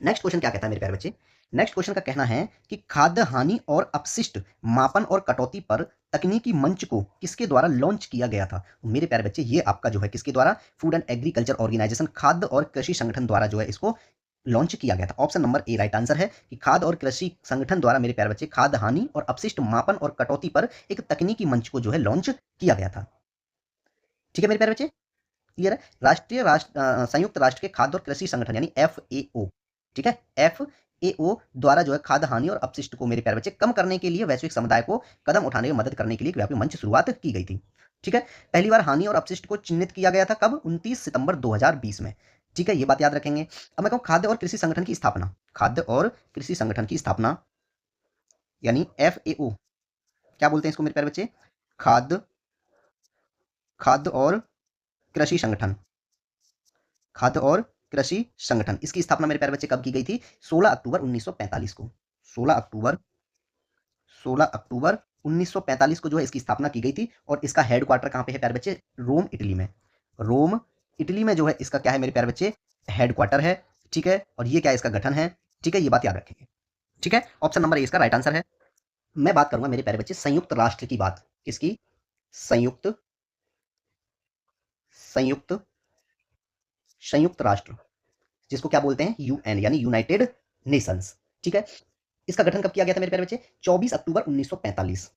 नेक्स्ट क्वेश्चन क्या कहता है मेरे प्यारे बच्चे, नेक्स्ट क्वेश्चन का कहना है कि खाद्य हानि और अपशिष्ट मापन और कटौती पर तकनीकी मंच को किसके द्वारा लॉन्च किया गया था। मेरे प्यारे बच्चे ये आपका जो है किसके द्वारा, फूड एंड एग्रीकल्चर ऑर्गेनाइजेशन, खाद्य और कृषि संगठन द्वारा जो है इसको लॉन्च किया गया था। Option number A right answer है कि खाद्य और कृषि संगठन द्वारा मेरे प्यारे बच्चे खाद्य हानि और अपशिष्ट मापन और कटौती पर एक तकनीकी मंच को जो है लॉन्च किया गया था। ठीक है मेरे प्यारे बच्चे, क्लियर है। राष्ट्रीय संयुक्त राष्ट्र के खाद्य और कृषि संगठन यानी FAO, ठीक है, FAO द्वारा जो है खाद्य हानि और अपशिष्ट को मेरे प्यारे बच्चे कम करने के लिए वैश्विक समुदाय को कदम उठाने में मदद करने के लिए एक व्यापक मंच शुरुआत की गई थी। ठीक है। पहली बार हानि और अपशिष्ट को चिन्हित किया गया था कब, 29 सितंबर 2020 में। ठीक है, ये बात याद रखेंगे। अब मैं कहूँ खाद्य और कृषि संगठन की स्थापना, खाद्य और कृषि संगठन की स्थापना यानी FAO, क्या बोलते हैं इसको मेरे प्यारे बच्चे, खाद्य, खाद्य और कृषि संगठन, खाद्य और कृषि संगठन। इसकी स्थापना मेरे प्यारे बच्चे कब की गई थी, 16 अक्टूबर 1945 को, 16 अक्टूबर, 16 अक्टूबर 1945 को जो है इसकी स्थापना की गई थी। और इसका हेडक्वार्टर कहां पे है प्यारे बच्चे, रोम इटली में, रोम इटली में जो है इसका क्या है मेरे प्यारे बच्चे, हेडक्वार्टर है। ठीक है। और ये क्या है, इसका गठन है। ठीक है, ये बात याद रखेंगे। ठीक है, ऑप्शन नंबर ए इसका राइट आंसर है। मैं बात करूंगा मेरे प्यारे बच्चे संयुक्त राष्ट्र की बात, किसकी, संयुक्त, संयुक्त, संयुक्त राष्ट्र, जिसको क्या बोलते हैं, UN यानी यूनाइटेड नेशंस। ठीक है। इसका गठन कब किया गया था मेरे प्यारे बच्चे, 24 अक्टूबर 1945।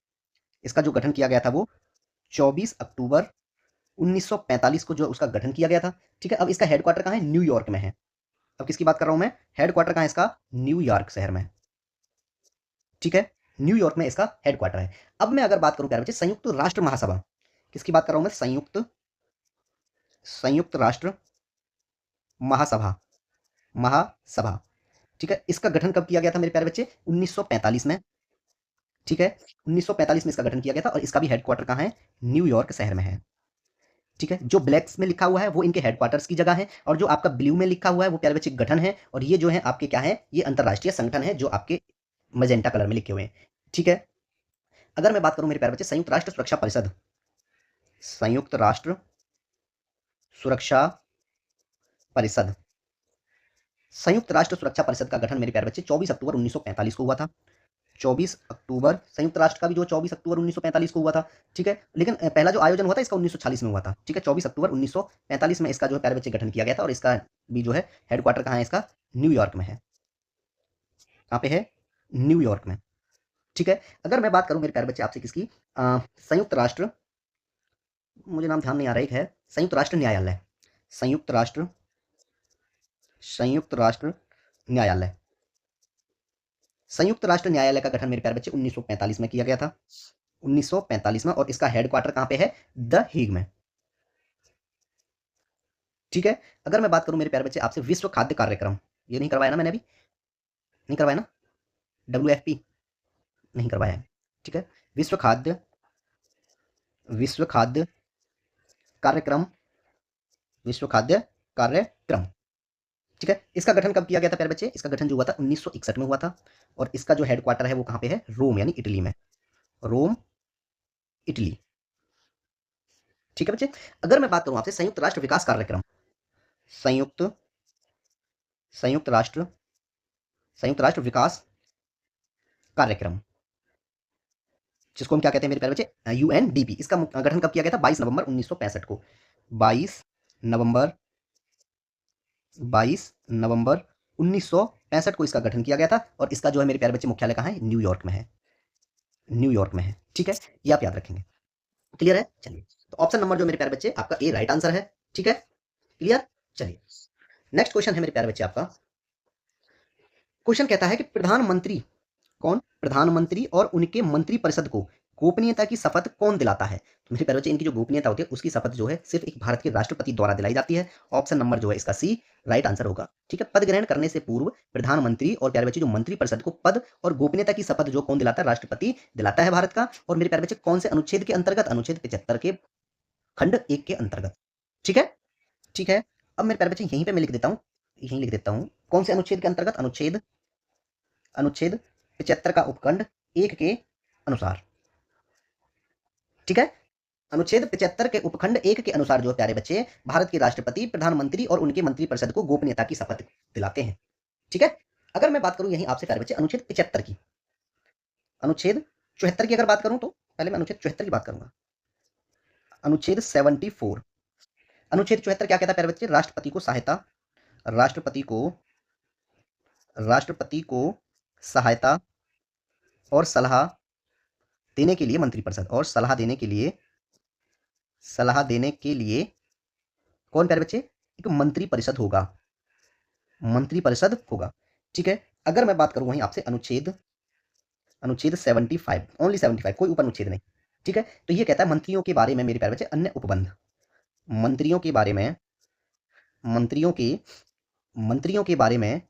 इसका जो गठन किया गया था वो 24 अक्टूबर 1945 को जो उसका गठन किया गया था। ठीक है। अब इसका हेडक्वार्टर कहाँ है, न्यूयॉर्क में है। अब किसकी बात कर रहा हूं मैं, हेडक्वार्टर कहाँ है इसका, न्यूयॉर्क शहर में। ठीक है, न्यूयॉर्क में इसका हेडक्वार्टर है। अब मैं अगर बात करूं प्यारे बच्चे संयुक्त राष्ट्र महासभा, किसकी बात कर रहा हूं मैं, संयुक्त, संयुक्त राष्ट्र महासभा, महासभा। ठीक है। इसका गठन कब किया गया था मेरे प्यारे बच्चे, 1945 में। ठीक है, 1945 में इसका गठन किया गया था। और इसका भी हेडक्वार्टर कहाँ है, न्यूयॉर्क शहर में है। ठीक है, जो ब्लैक्स में लिखा हुआ है वो इनके हेडक्वार्टर्स की जगह है, और जो आपका ब्लू में लिखा हुआ है वो प्यारे बच्चे गठन है। और ये जो है आपके क्या है, ये अंतरराष्ट्रीय संगठन है जो आपके मजेंटा कलर में लिखे हुए हैं। ठीक है। अगर मैं बात करूं मेरे प्यारे बच्चे संयुक्त राष्ट्र सुरक्षा परिषद, संयुक्त राष्ट्र सुरक्षा परिषद, संयुक्त राष्ट्र सुरक्षा परिषद का गठन मेरे प्यारे बच्चे 24 अक्टूबर 1945 को हुआ था। 24 अक्टूबर, संयुक्त राष्ट्र का भी जो 24 अक्टूबर 1945 को हुआ था। ठीक है, लेकिन पहला जो आयोजन हुआ था इसका 1946 में हुआ था। ठीक है, 24 अक्टूबर 1945 में इसका जो है प्यारे बच्चे गठन किया गया था। और इसका भी जो है हेडक्वार्टर कहाँ है इसका, न्यूयॉर्क में है। कहाँ पे है, न्यूयॉर्क में। ठीक है। अगर मैं बात करूं मेरे प्यारे बच्चे आपसे किसकी, संयुक्त राष्ट्र मुझे नाम ध्यान नहीं आ रहा, एक है संयुक्त राष्ट्र न्यायालय, संयुक्त राष्ट्र, संयुक्त राष्ट्र न्यायालय। संयुक्त राष्ट्र न्यायालय का गठन मेरे प्यारे बच्चे 1945 में किया गया था, 1945 में, और इसका हेडक्वार्टर कहां पे है? द हेग में। ठीक है। अगर मैं बात करूं मेरे प्यारे बच्चे आपसे विश्व खाद्य कार्यक्रम, ये नहीं करवाया ना मैंने अभी, नहीं करवाया ना, WFP नहीं करवाया है। ठीक है। विश्व खाद्य, विश्व खाद्य कार्यक्रम, विश्व खाद्य कार्यक्रम। ठीक है। इसका गठन कब किया गया था प्यारे बच्चे? इसका गठन जो हुआ था 1961 में हुआ था, और इसका जो हेडक्वार्टर है वो कहां पे है? रोम यानी इटली में, रोम, इटली। ठीक है बच्चे। अगर मैं बात करूं आपसे संयुक्त राष्ट्र विकास कार्यक्रम, संयुक्त, संयुक्त राष्ट्र, संयुक्त राष्ट्र विकास कार्यक्रम, जिसको हम क्या कहते हैं मेरे प्यारे बच्चे? UNDP। इसका गठन कब किया गया था? 22 नवंबर 1965 को, 22 नवंबर, 22 नवंबर 1965 को इसका गठन किया गया था, और इसका जो है मेरे प्यारे बच्चे मुख्यालय कहाँ है? न्यूयॉर्क में है, न्यूयॉर्क में है। ठीक है, ये आप याद रखेंगे। क्लियर है? चलिए, तो ऑप्शन नंबर जो मेरे प्यारे बच्चे आपका ए राइट आंसर है। ठीक है, क्लियर। चलिए, नेक्स्ट क्वेश्चन है मेरे प्यारे बच्चे आपका। क्वेश्चन कहता है कि प्रधानमंत्री, कौन? प्रधानमंत्री और उनके मंत्रिपरिषद को गोपनीयता की शपथ कौन दिलाता है? तो मेरे प्यारे बच्चे इनकी जो गोपनीयता होती है उसकी शपथ जो है सिर्फ एक भारत के राष्ट्रपति द्वारा दिलाई जाती है। ऑप्शन नंबर जो है इसका सी राइट आंसर होगा। ठीक है। पद ग्रहण करने से पूर्व प्रधानमंत्री और प्यारे बच्चे जो मंत्रिपरिषद को पद और गोपनीयता की शपथ जो कौन दिलाता है? राष्ट्रपति दिलाता है भारत का। और मेरे प्यारे बच्चे कौन से अनुच्छेद के अंतर्गत? अनुच्छेद 75 के खंड 1 के अंतर्गत। ठीक है, ठीक है। अब मेरे प्यारे बच्चे यहीं पे मैं लिख देता हूं, यहीं लिख देता हूं कौन से अनुच्छेद के अंतर्गत? अनुच्छेद, अनुच्छेद 75 का उपखंड 1 के अनुसार। ठीक है। अनुच्छेद 75 के उपखंड 1 के अनुसार जो प्यारे बच्चे भारत के राष्ट्रपति, प्रधानमंत्री और उनके मंत्रिपरिषद को गोपनीयता की शपथ दिलाते हैं। ठीक है। अगर मैं बात करूं यहीं आपसे प्यारे बच्चे अनुच्छेद 75 की, अनुच्छेद 74 की अगर बात करूं, तो पहले मैं अनुच्छेद 74 की बात करूंगा। अनुच्छेद 74, अनुच्छेद 74 क्या कहता है प्यारे बच्चे? राष्ट्रपति को सहायता, राष्ट्रपति को, राष्ट्रपति को सहायता और सलाह देने के लिए मंत्रिपरिषद, और सलाह देने के लिए, सलाह देने के लिए कौन प्यारे बच्चे? एक मंत्रिपरिषद होगा, मंत्रिपरिषद होगा। ठीक है। अगर मैं बात करूं वहीं आपसे अनुच्छेद, अनुच्छेद 75, ओनली 75, कोई उप अनुच्छेद नहीं। ठीक है। तो ये कहता है मंत्रियों के बारे में मेरे प्यारे बच्चे अन्य उपबंध, मंत्रियों के बारे में, मंत्रियों के, मंत्रियों के बारे में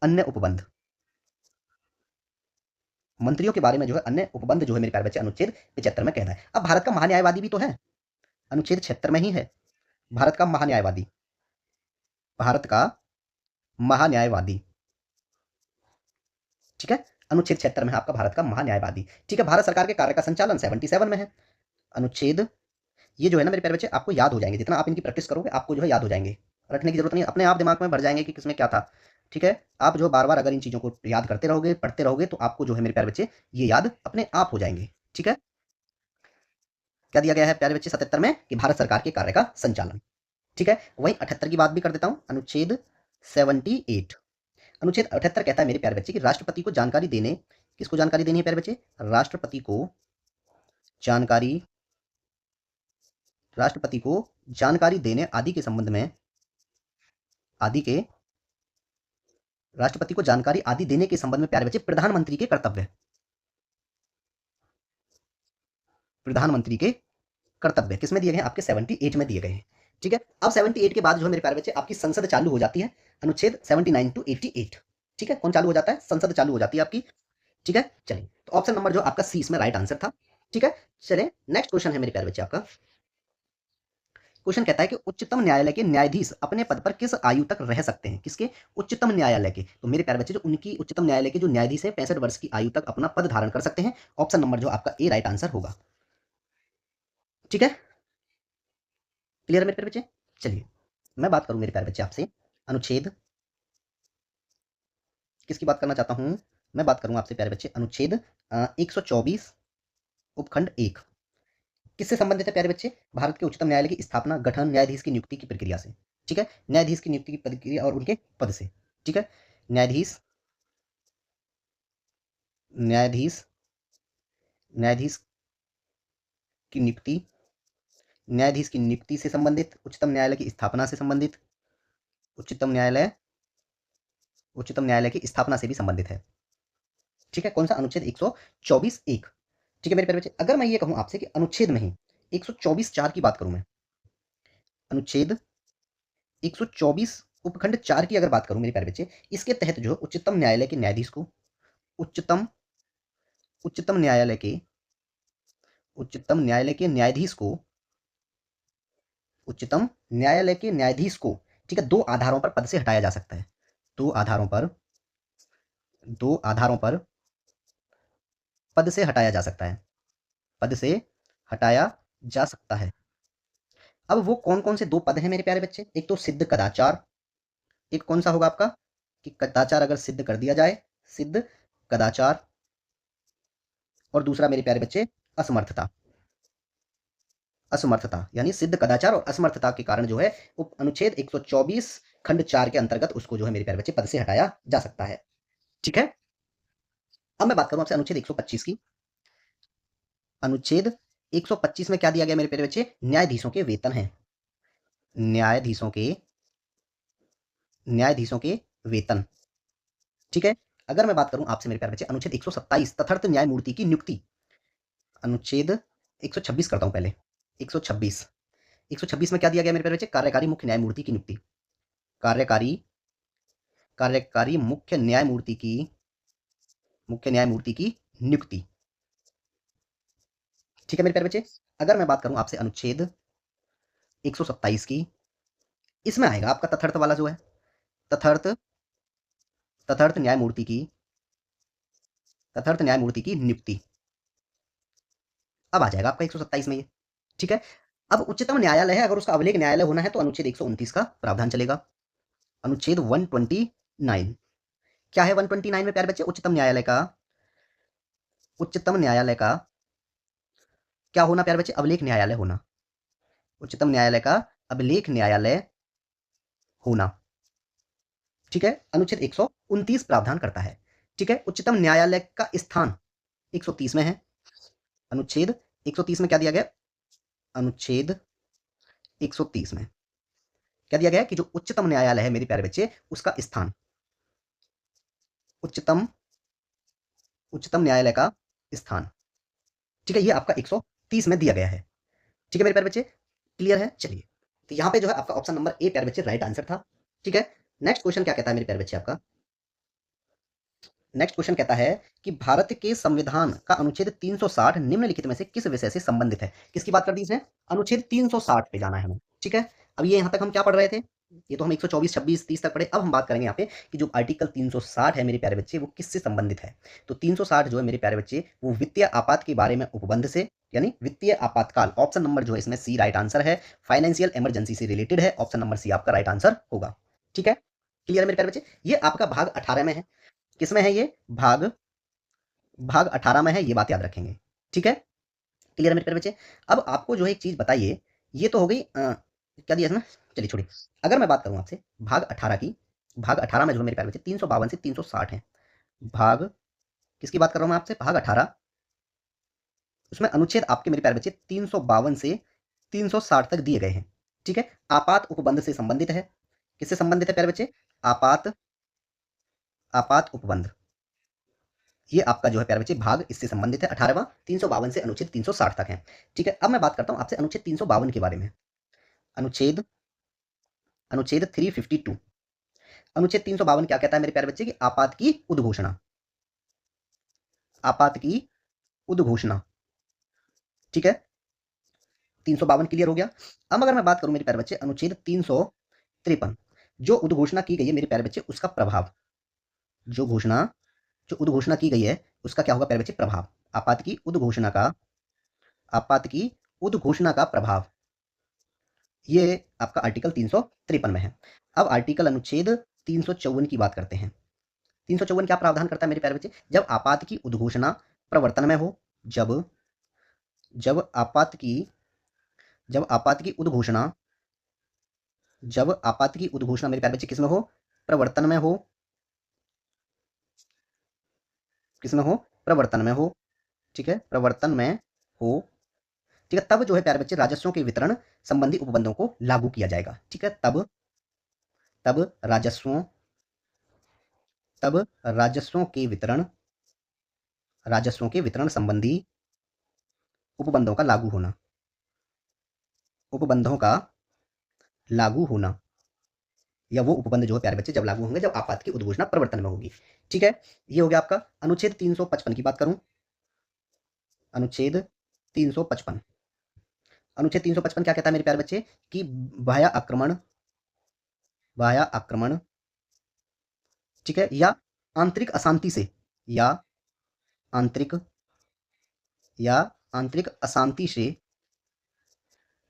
अन्य उपबंध, मंत्रियों के बारे में जो है अन्य उपबंध जो है मेरे प्यारे बच्चे अनुच्छेद 75 में कहता है। अब भारत का महान्यायवादी भी तो है, अनुच्छेद 76 में ही है, भारत का महान्यायवादी, भारत का महान्यायवादी। ठीक है। अनुच्छेद 76 में है आपका भारत का महान्यायवादी। ठीक है। भारत सरकार के कार्य का संचालन 77 में है। अनुच्छेद, ये जो है ना मेरे प्यारे बच्चे आपको याद हो जाएंगे, जितना आप इनकी प्रैक्टिस करोगे आपको जो है याद हो जाएंगे, रटने की जरूरत नहीं, अपने आप दिमाग में भर जाएंगे कि किसमें क्या था। ठीक है। आप जो बार बार अगर इन चीजों को याद करते रहोगे, पढ़ते रहोगे, तो आपको जो है मेरे प्यारे बच्चे ये याद अपने आप हो जाएंगे। ठीक है। क्या दिया गया है प्यारे बच्चे 77 में? कि भारत सरकार के कार्य का संचालन। ठीक है। वहीं 78 की बात भी कर देता हूं, अनुच्छेद 78, अनुच्छेद 78 कहता है मेरे प्यारे बच्चे कि राष्ट्रपति को जानकारी देने, किसको जानकारी देनी है प्यारे बच्चे? राष्ट्रपति को जानकारी, राष्ट्रपति को जानकारी देने आदि के संबंध में, आदि के, राष्ट्रपति को जानकारी आदि देने के संबंध में प्यारे बच्चे प्रधानमंत्री के कर्तव्य, प्रधानमंत्री के कर्तव्य किसमें दिए गए हैं? आपके 78 में दिए गए हैं। ठीक है। अब 78 के बाद जो है मेरे प्यारे बच्चे आपकी संसद चालू हो जाती है, अनुच्छेद 79 टू 88। ठीक है। कौन चालू हो जाता है? संसद चालू हो जाती है आपकी। ठीक है। चलिए, तो ऑप्शन नंबर जो आपका सी इसमें राइट आंसर था। ठीक है। चलिए, नेक्स्ट क्वेश्चन है मेरे प्यारे बच्चे आपका। क्वेश्चन कहता है कि उच्चतम न्यायालय के न्यायाधीश अपने पद पर किस आयु तक रह सकते हैं? किसके? उच्चतम न्यायालय के। तो मेरे प्यारे बच्चे जो उनकी उच्चतम न्यायालय के जो न्यायाधीश है 65 वर्ष की आयु तक अपना पद धारण कर सकते हैं। ऑप्शन नंबर जो आपका ए राइट आंसर होगा। ठीक है। क्लियर है मेरे प्यारे बच्चे? चलिए, मैं बात करूं मेरे प्यारे बच्चे आपसे अनुच्छेद, किसकी बात करना चाहता हूं? मैं बात करूंगा आपसे प्यारे बच्चे अनुच्छेद 124 उपखंड 1, किससे संबंधित है प्यारे बच्चे? भारत के उच्चतम न्यायालय की स्थापना, गठन, न्यायाधीश की नियुक्ति की प्रक्रिया से। ठीक है। न्यायाधीश की नियुक्ति की प्रक्रिया और उनके पद से। ठीक है। न्यायाधीश, न्यायाधीश, न्यायाधीश की नियुक्ति न्यायाधीश की नियुक्ति से संबंधित, उच्चतम न्यायालय की स्थापना से संबंधित, उच्चतम न्यायालय की स्थापना से भी संबंधित है। ठीक है, कौन सा? अनुच्छेद 124(1). ठीक है मेरे प्यारे बच्चे, अगर मैं ये कहूं आपसे कि अनुच्छेद में ही 124(4) की बात करूं मैं, अनुच्छेद 124 उपखंड 4 की अगर बात करूं मेरे प्यारे बच्चे, इसके तहत जो उच्चतम न्यायालय के न्यायाधीश को उच्चतम उच्चतम न्यायालय के उच्चतम न्यायालय के न्यायाधीश को उच्चतम न्यायालय के न्यायाधीश को, ठीक है, दो आधारों पर पद से हटाया जा सकता है। दो आधारों पर पद से हटाया जा सकता है। पद से हटाया जा सकता है। अब वो कौन कौन से दो पद हैं मेरे प्यारे बच्चे? एक तो सिद्ध कदाचार, एक कौन सा होगा आपका कि कदाचार अगर सिद्ध कर दिया जाए, सिद्ध कदाचार, और दूसरा मेरे प्यारे बच्चे असमर्थता। असमर्थता यानी सिद्ध कदाचार और असमर्थता के कारण जो है उप अनुच्छेद 124 खंड 4 के अंतर्गत उसको जो है मेरे प्यारे बच्चे पद से हटाया जा सकता है। ठीक है, अब मैं बात करूं आपसे अनुच्छेद 125 की। अनुच्छेद 125 में क्या दिया गया मेरे प्यारे बच्चे? न्यायाधीशों के वेतन है। न्यायाधीशों के वेतन। ठीक है, अगर मैं बात करूं आपसे मेरे प्यारे बच्चे अनुच्छेद 127 तथार्थ न्यायमूर्ति की नियुक्ति। अनुच्छेद 126 करता हूं पहले। 126 में क्या दिया गया मेरे प्यारे बच्चे? कार्यकारी मुख्य न्यायमूर्ति की नियुक्ति। कार्यकारी कार्यकारी मुख्य न्यायमूर्ति की नियुक्ति। ठीक है मेरे प्यारे बच्चे, अगर मैं बात करूं आपसे अनुच्छेद 127 की, इसमें आएगा आपका तथार्थ वाला जो है, तथार्थ तथार्थ न्यायमूर्ति की नियुक्ति। अब आ जाएगा आपका 127 में ये। ठीक है, अब उच्चतम न्यायालय है, अगर उसका अवलेख न्यायालय होना है तो अनुच्छेद 129 का प्रावधान चलेगा। अनुच्छेद 129 क्या है? 129 में प्यारे बच्चे उच्चतम न्यायालय का क्या होना प्यारे बच्चे? अवलेख न्यायालय होना। उच्चतम न्यायालय का अभिलेख न्यायालय होना। ठीक है, अनुच्छेद 129 प्रावधान करता है। ठीक है, उच्चतम न्यायालय का स्थान 130 में है। अनुच्छेद 130 में क्या दिया गया? अनुच्छेद 130 में क्या दिया गया कि जो उच्चतम न्यायालय है मेरे प्यारे बच्चे, उसका स्थान उच्चतम न्यायालय का स्थान। ठीक है, ये आपका 130 में दिया गया है। ठीक है मेरे प्यारे बच्चे, क्लियर है? चलिए, तो यहाँ पे जो है आपका ऑप्शन नंबर ए प्यारे बच्चे राइट आंसर था। ठीक है, नेक्स्ट क्वेश्चन क्या कहता है मेरे प्यारे बच्चे आपका? नेक्स्ट क्वेश्चन कहता है कि भारत के संविधान का अनुच्छेद 360 निम्नलिखित में से किस विषय से संबंधित है? किसकी बात कर दी इसने? अनुच्छेद 360 पे जाना है हमें। ठीक है, अब ये यहाँ तक हम क्या पढ़ रहे थे? ये तो हम 124, 26, 30 तक पढ़े। अब हम बात करेंगे यहाँ पे कि जो आर्टिकल 360 है मेरे प्यारे बच्चे, वो किससे संबंधित है? तो 360 जो है मेरे प्यारे बच्चे, वो वित्तीय आपात के बारे में उपबंध से, यानी वित्तीय आपातकाल। ऑप्शन नंबर जो है इसमें सी राइट आंसर है। फाइनेंशियल इमरजेंसी से रिलेटेड है। ऑप्शन नंबर सी आपका राइट आंसर होगा। ठीक है, क्लियर है मेरे प्यारे बच्चे? ये आपका भाग 18 में है। किसमें है ये? भाग 18 में है, ये बात याद रखेंगे। ठीक है, क्लियर है मेरे प्यारे बच्चे? अब आपको जो है एक चीज बताइए, ये तो हो गई क्या दिया इसमें, चलिए छोड़िए। अगर मैं बात करूं आपसे भाग 18 की, भाग 18 में जो है मेरे प्यारे बच्चे 352 से 360 है। भाग किसकी बात कर रहा हूं मैं आपसे? भाग 18, उसमें अनुच्छेद आपके मेरे प्यारे बच्चे 352 से 360 तक दिए गए हैं। ठीक है, आपात उपबंध से संबंधित है। किससे संबंधित है प्यारे बच्चे? आपात आपात उपबंध। ये आपका जो है प्यारे बच्चे भाग इससे संबंधित है 18वां, 352 से अनुच्छेद 360 तक है। ठीक है, अब मैं बात करता हूं आपसे अनुच्छेद 352 के बारे में। अनुच्छेद अनुच्छेद 352। अनुच्छेद 352 क्या कहता है मेरे प्यारे बच्चे? कि आपात की उद्घोषणा। आपात की उद्घोषणा। ठीक है, 352 क्लियर हो गया। अब अगर मैं बात करूं मेरे प्यारे बच्चे अनुच्छेद 353, जो उद्घोषणा की गई है मेरे प्यारे बच्चे, उसका प्रभाव, जो घोषणा जो उद्घोषणा की गई है उसका क्या होगा प्यारे बच्चे? प्रभाव। आपात की उद्घोषणा का प्रभाव, ये आपका आर्टिकल 353 में है। अब आर्टिकल अनुच्छेद 354 की बात करते हैं। 354 क्या प्रावधान करता है मेरे प्यारे बच्चे? जब आपात की उद्घोषणा प्रवर्तन में हो, जब जब आपात की जब आपात की उद्घोषणा मेरे प्यारे बच्चे किसमें हो? प्रवर्तन में हो। किसमें हो? प्रवर्तन में हो। ठीक है, प्रवर्तन में हो, ठीक है, तब जो है प्यारे बच्चे राजस्वों के वितरण संबंधी उपबंधों को लागू किया जाएगा। ठीक है, तब तब राजस्वों तब राजस्वों के वितरण संबंधी उपबंधों का लागू होना, उपबंधों का लागू होना, या वो उपबंध जो है प्यारे बच्चे जब लागू होंगे जब आपात की उद्घोषणा प्रवर्तन में होगी। ठीक है, ये हो गया आपका अनुच्छेद 355 की बात करूं। अनुच्छेद 355, अनुच्छेद 355 क्या कहता है मेरे प्यारे बच्चे कि बाह्य आक्रमण, ठीक है, या आंतरिक अशांति से, या आंतरिक या आंतरिक अशांति से,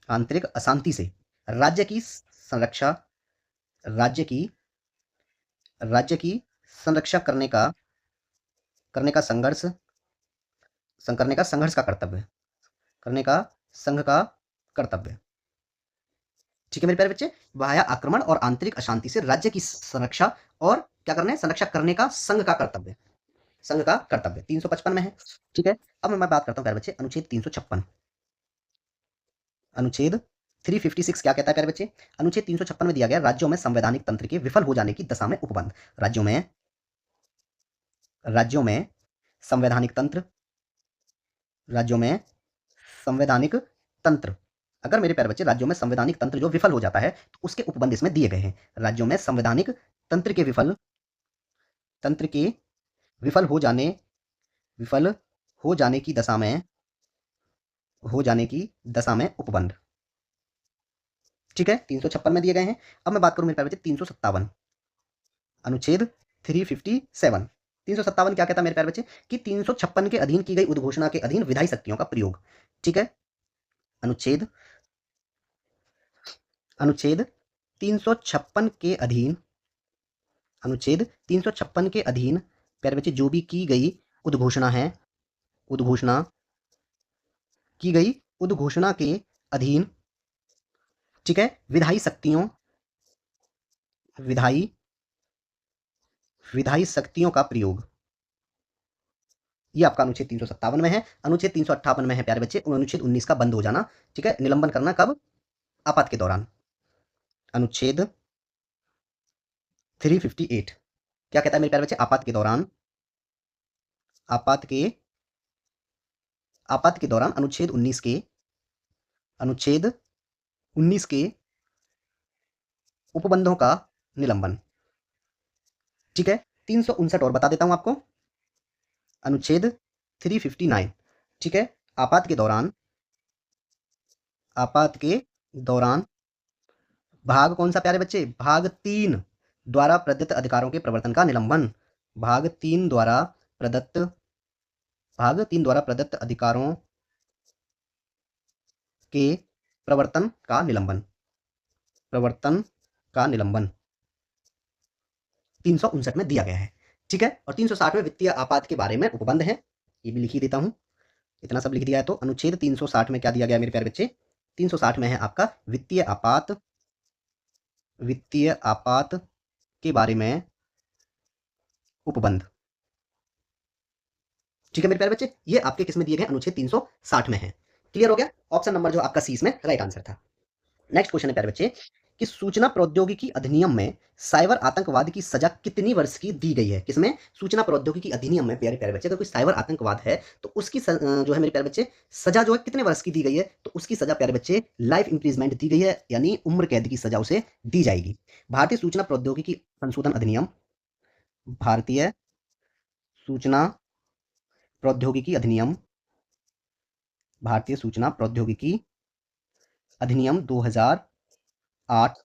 आंतरिक अशांति से राज्य की संरक्षा, राज्य की राज्य की संरक्षा करने का संघर्ष करने का संघर्ष का कर्तव्य, करने का संघ का कर्तव्य। ठीक है मेरे प्यारे बच्चे, बाह्य आक्रमण और आंतरिक अशांति से राज्य की संरक्षा और क्या करना है, संरक्षा करने का संघ का कर्तव्य, संघ का कर्तव्य 355 में है। ठीक है, अब मैं बात करता हूं प्यारे बच्चे अनुच्छेद 356। अनुच्छेद 356 क्या कहता है प्यारे बच्चे, अनुच्छेद 356 में दिया गया राज्यों में संवैधानिक तंत्र के विफल हो जाने की दशा में उपबंध। राज्यों में संवैधानिक तंत्र, राज्यों में संवैधानिक तंत्र, अगर मेरे प्यारे बच्चे राज्यों में संवैधानिक तंत्र जो विफल हो जाता है तो उसके उपबंध इसमें दिए गए हैं। राज्यों में संवैधानिक तंत्र के विफल हो जाने की दशा में उपबंध। ठीक है, 356 में दिए गए हैं। अब मैं बात करूं मेरे प्यारे बच्चे 357, अनुच्छेद 357, 357 क्या कहता है मेरे प्यारे बच्चे कि 356 के अधीन की गई उद्घोषणा के अधीन विधायी शक्तियों का प्रयोग। ठीक है, अनुच्छेद 356 के अधीन, अनुच्छेद 356 के अधीन प्यारे बच्चे जो भी की गई उद्घोषणा है, उद्घोषणा के अधीन, ठीक है, विधायी शक्तियों का प्रयोग, ये आपका अनुच्छेद 357 में है। अनुच्छेद 358 में है प्यारे बच्चे अनुच्छेद 19 का बंद हो जाना। ठीक है, निलंबन करना कब, आपात के दौरान। अनुच्छेद 358 क्या कहता है मेरे प्यारे बच्चे, आपात के दौरान, अनुच्छेद 19 के उपबंधों का निलंबन। ठीक है, 359 और बता देता हूं आपको, अनुच्छेद 359, ठीक है, आपात के दौरान भाग कौन सा प्यारे बच्चे, भाग 3 द्वारा प्रदत्त अधिकारों के प्रवर्तन का निलंबन, भाग 3 द्वारा प्रदत्त अधिकारों के प्रवर्तन का निलंबन, 359 में दिया गया है। ठीक है, और 360 में वित्तीय आपात के बारे में उपबंध है, ये भी लिख ही देता हूं, इतना सब लिख दिया है। तो अनुच्छेद 360 में क्या दिया गया मेरे प्यारे बच्चे, 360 में है आपका वित्तीय आपात के बारे में उपबंध। ठीक है मेरे प्यारे बच्चे, ये आपके किस में दिए गए, अनुच्छेद 360 में है। क्लियर हो गया, ऑप्शन नंबर जो आपका सी इसमें राइट आंसर था। नेक्स्ट क्वेश्चन है प्यारे बच्चे कि सूचना प्रौद्योगिकी अधिनियम में साइबर आतंकवाद की सजा कितनी वर्ष की दी गई है। किसमें, सूचना प्रौद्योगिकी अधिनियम में प्यारे प्यारे बच्चे अगर कोई साइबर आतंकवाद है तो उसकी जो है मेरे प्यारे बच्चे सजा जो है कितने वर्ष की दी गई है, तो उसकी सजा प्यारे बच्चे लाइफ इंप्रिजमेंट दी गई है, यानी उम्र कैद की सजा उसे दी जाएगी। भारतीय सूचना प्रौद्योगिकी संशोधन अधिनियम, भारतीय सूचना प्रौद्योगिकी अधिनियम, भारतीय सूचना प्रौद्योगिकी अधिनियम 2008,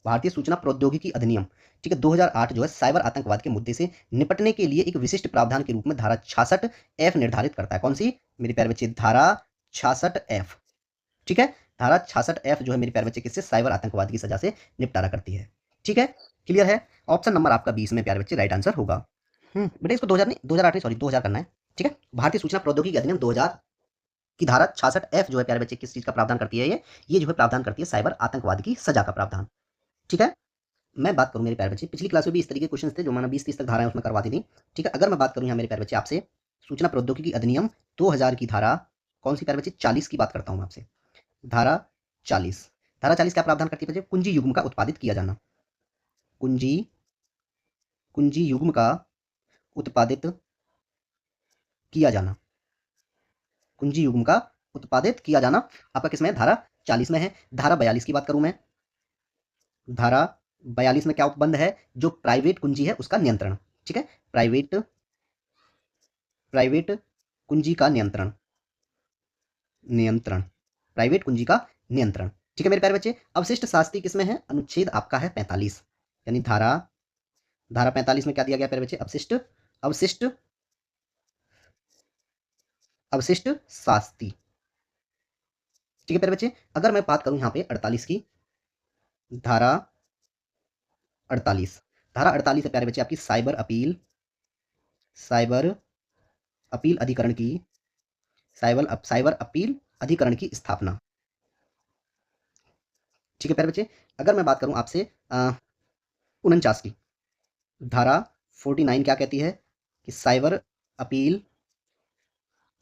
भारतीय सूचना प्रौद्योगिकी अधिनियम, ठीक है, 2008 जो है साइबर आतंकवाद के मुद्दे से निपटने के लिए एक विशिष्ट प्रावधान के रूप में धारा 66F निर्धारित करता है। कौन सी मेरे प्यारे बच्चे, धारा 66F। ठीक है, धारा 66F जो है मेरे प्यारे बच्चे किससे, साइबर आतंकवाद की सजा से निपटारा करती है। ठीक है, क्लियर है, ऑप्शन नंबर आपका 20 में प्यारे बच्चे राइट आंसर होगा। बेटा इसको 2000 नहीं, 2008 नहीं, सॉरी 2000 करना है। ठीक है, भारतीय सूचना प्रौद्योगिकी अधिनियम 2000 की धारा 66F जो है प्यारे बच्चे किस चीज का प्रावधान करती है, ये जो है प्रावधान करती है साइबर आतंकवाद की सजा का प्रावधान। ठीक है, मैं बात करूं मेरे प्यारे बच्चे, पिछली क्लास में भी इस तरीके के क्वेश्चन थे जो मैंने 20-30 तक धाराएं उसमें करवा दी थी। ठीक है, अगर मैं बात करूं यहाँ मेरे प्यारे बच्चे आपसे सूचना प्रौद्योगिकी अधिनियम 2000 की धारा कौन सी प्यारे बच्चे? 40 की बात करता हूँ मैं आपसे। धारा 40, धारा 40 क्या प्रावधान करती है बच्चे? कुंजी युग्म का उत्पादित किया जाना। कुंजी कुंजी युग्म का उत्पादित किया जाना। कुंजी युग्म का उत्पादित किया जाना आपका किसमें है? धारा 40 में है। धारा 42 की बात करूं मैं, धारा 42 में क्या उपबंध है? जो प्राइवेट कुंजी है उसका नियंत्रण। ठीक है, प्राइवेट प्राइवेट कुंजी का नियंत्रण, नियंत्रण प्राइवेट कुंजी का नियंत्रण। ठीक है मेरे प्यारे बच्चे, अवशिष्ट शास्ति किसमें है? अनुच्छेद आपका है 45, यानी धारा धारा 45 में क्या दिया गया प्यारे बच्चे? अवशिष्ट अवशिष्ट अवशिष्ट शास्ति। ठीक है प्यारे बच्चे, अगर मैं बात करूं यहां पे 48 की, धारा 48, धारा 48 है प्यारे बच्चे आपकी साइबर अपील अधिकरण की, साइबर अपील अधिकरण की स्थापना। ठीक है प्यारे बच्चे, अगर मैं बात करूं आपसे 49 की, धारा 49 क्या कहती है? कि अपील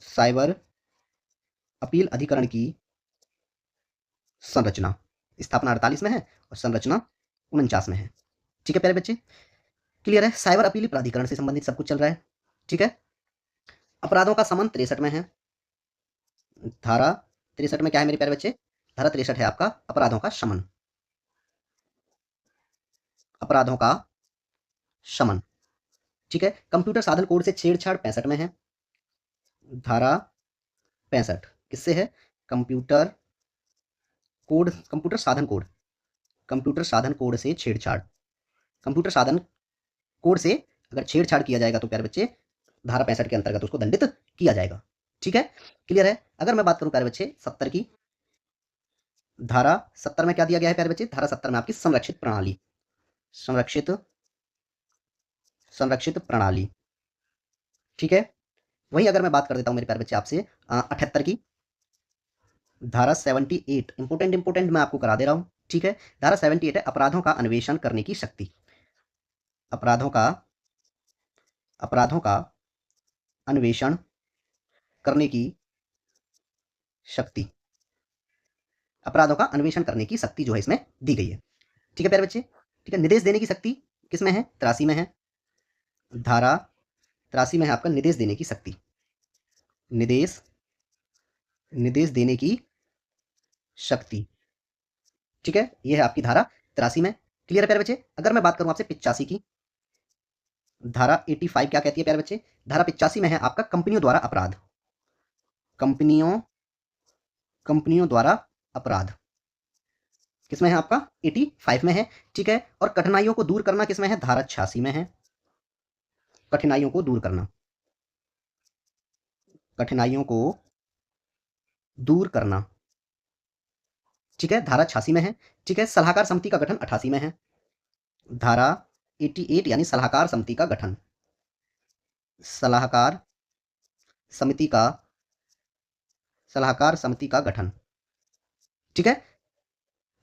साइबर अपील अधिकरण की संरचना, स्थापना 48 में है और संरचना 49 में है। ठीक है प्यारे बच्चे, क्लियर है? साइबर अपील प्राधिकरण से संबंधित सब कुछ चल रहा है। ठीक है, अपराधों का समन 63 में है। धारा 63 में क्या है मेरे प्यारे बच्चे? धारा 63 है आपका अपराधों का शमन, अपराधों का शमन। ठीक है, कंप्यूटर साधन कोड से छेड़छाड़ 65 में है। धारा 65 किससे है? कंप्यूटर कंप्यूटर साधन कोड से छेड़छाड़, कंप्यूटर साधन कोड से अगर छेड़छाड़ किया जाएगा तो प्यारे बच्चे धारा 65 के अंतर्गत उसको दंडित किया जाएगा। ठीक है, क्लियर है? अगर मैं बात करूं प्यारे बच्चे 70 की, धारा 70 में क्या दिया गया है प्यारे बच्चे? धारा 70 में आपकी संरक्षित प्रणाली, संरक्षित संरक्षित प्रणाली। ठीक है, वहीं अगर मैं बात कर देता हूं मेरे प्यारे बच्चे आपसे 78 की, धारा 78, इंपोर्टेंट मैं आपको करा दे रहा हूं। ठीक है, धारा 78 है अपराधों का अन्वेषण करने की शक्ति, अपराधों का अन्वेषण करने की शक्ति, अपराधों का अन्वेषण करने की शक्ति जो है इसमें दी गई है। ठीक है प्यारे बच्चे, ठीक है, निर्देश देने की शक्ति किसमें है? 83 में है। धारा 83 में है आपका निर्देश देने की शक्ति, निर्देश देने की शक्ति। ठीक है, यह है आपकी धारा 83 में। क्लियर है प्यारे बच्चे? अगर मैं बात करूं आपसे 85 की, धारा 85 क्या कहती है प्यारे बच्चे? धारा 85 में है आपका कंपनियों द्वारा अपराध, कंपनियों द्वारा अपराध किसमें है? आपका 85 में है। ठीक है, और कठिनाइयों को दूर करना किसमें है? धारा 86 में है। कठिनाइयों को दूर करना, कठिनाइयों को दूर करना, ठीक है, धारा 86 में है। ठीक है, सलाहकार समिति का गठन 88 में है। धारा 88 यानी सलाहकार समिति का गठन, सलाहकार समिति का गठन। ठीक है,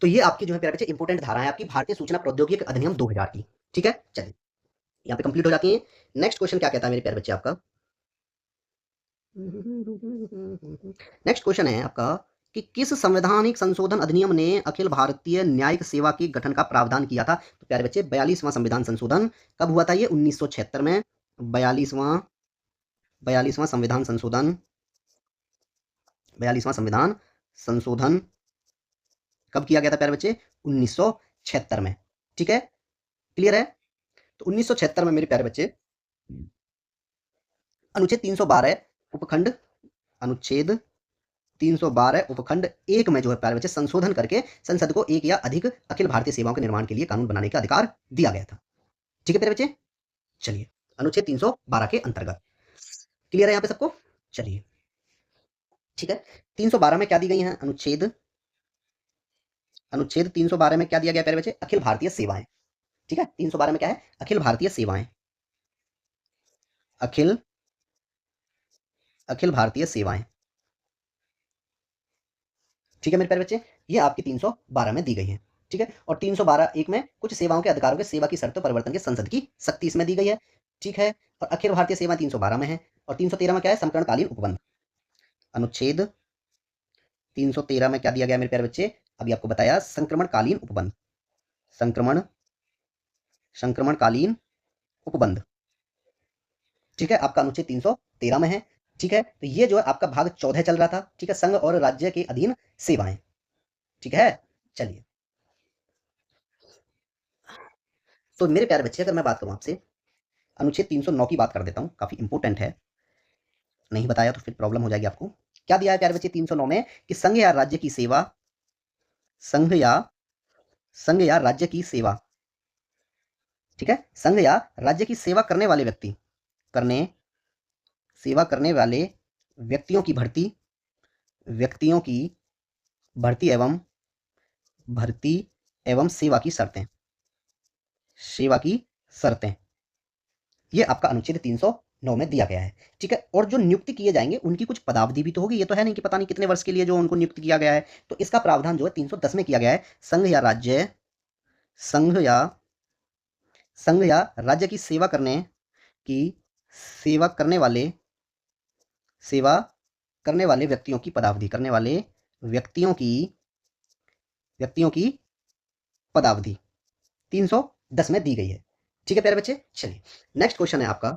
तो ये आपकी जो है प्यारे बच्चे इंपोर्टेंट धारा है आपकी भारतीय सूचना प्रौद्योगिकी अधिनियम 2000 की। ठीक है, चलिए यहाँ पे कंप्लीट हो जाती है। नेक्स्ट क्वेश्चन क्या कहता है मेरे प्यारे बच्चे आपका? नेक्स्ट क्वेश्चन है आपका कि किस संवैधानिक संशोधन अधिनियम ने अखिल भारतीय न्यायिक सेवा के गठन का प्रावधान किया था? तो प्यारे बच्चे 42वां संविधान संशोधन कब हुआ था? ये 1976 में। 42वां संविधान संशोधन, 42वां संविधान संशोधन कब किया गया था प्यारे बच्चे? 1976 में। ठीक है, क्लियर है? तो 1976 में मेरे प्यारे बच्चे अनुच्छेद 312 उपखंड, अनुच्छेद 312 उपखंड 1 में जो है प्यारे बच्चे संशोधन करके संसद को एक या अधिक अखिल भारतीय सेवाओं के निर्माण के लिए कानून बनाने का अधिकार दिया गया था। ठीक है प्यारे बच्चे, चलिए अनुच्छेद 312 के अंतर्गत। क्लियर है यहाँ पे सबको? चलिए ठीक है, 312 में क्या दी गई है? अनुच्छेद 312 में क्या दिया गया प्यारे बच्चे? अखिल भारतीय सेवाएं। ठीक है, 312 में क्या है? अखिल भारतीय सेवाएं, अखिल भारतीय सेवाएं। ठीक है मेरे प्यारे बच्चे, ये आपकी 312 में दी गई है। ठीक है, और 312 एक में कुछ सेवाओं के अधिकारों के सेवा की शर्तों परिवर्तन के संसद की शक्ति इसमें दी गई है। ठीक है, और अखिल भारतीय सेवा 312 में है। और 313 में क्या है? समकरणकालीन उपबंध, अनुच्छेद 313 में क्या दिया गया मेरे प्यारे बच्चे? अभी आपको बताया, संक्रमणकालीन उपबंध, संक्रमणकालीन उपबंध। ठीक है, आपका अनुच्छेद 313 में है। ठीक है, तो ये जो है आपका भाग 14 चल रहा था। ठीक है, संघ और राज्य के अधीन सेवाएं। ठीक है, चलिए, तो मेरे प्यारे बच्चे, अगर मैं बात करूं आपसे, अनुच्छेद 309 की बात कर देता हूं, काफी इंपॉर्टेंट है, नहीं बताया तो फिर प्रॉब्लम हो जाएगी आपको। क्या दिया है प्यारे बच्चे 309 में? कि संघ या राज्य की सेवा, संघ या संघ या राज्य की सेवा, ठीक है, संघ या राज्य की सेवा करने वाले व्यक्ति, सेवा करने वाले व्यक्तियों की भर्ती, व्यक्तियों की भर्ती एवं भर्ती एवं सेवा की शर्तें, सेवा की शर्तें, ये आपका अनुच्छेद 309 में दिया गया है। ठीक है, और जो नियुक्ति किए जाएंगे उनकी कुछ पदावधि भी तो होगी, ये तो है नहीं कि पता नहीं कितने वर्ष के लिए जो उनको नियुक्त किया गया है। तो इसका प्रावधान जो है 310 में किया गया है। संघ या संघ या राज्य की की सेवा करने वाले सेवा करने वाले व्यक्तियों की पदावधि, करने वाले व्यक्तियों की पदावधि 310 में दी गई है। ठीक है प्यारे बच्चे, चलिए नेक्स्ट क्वेश्चन है आपका।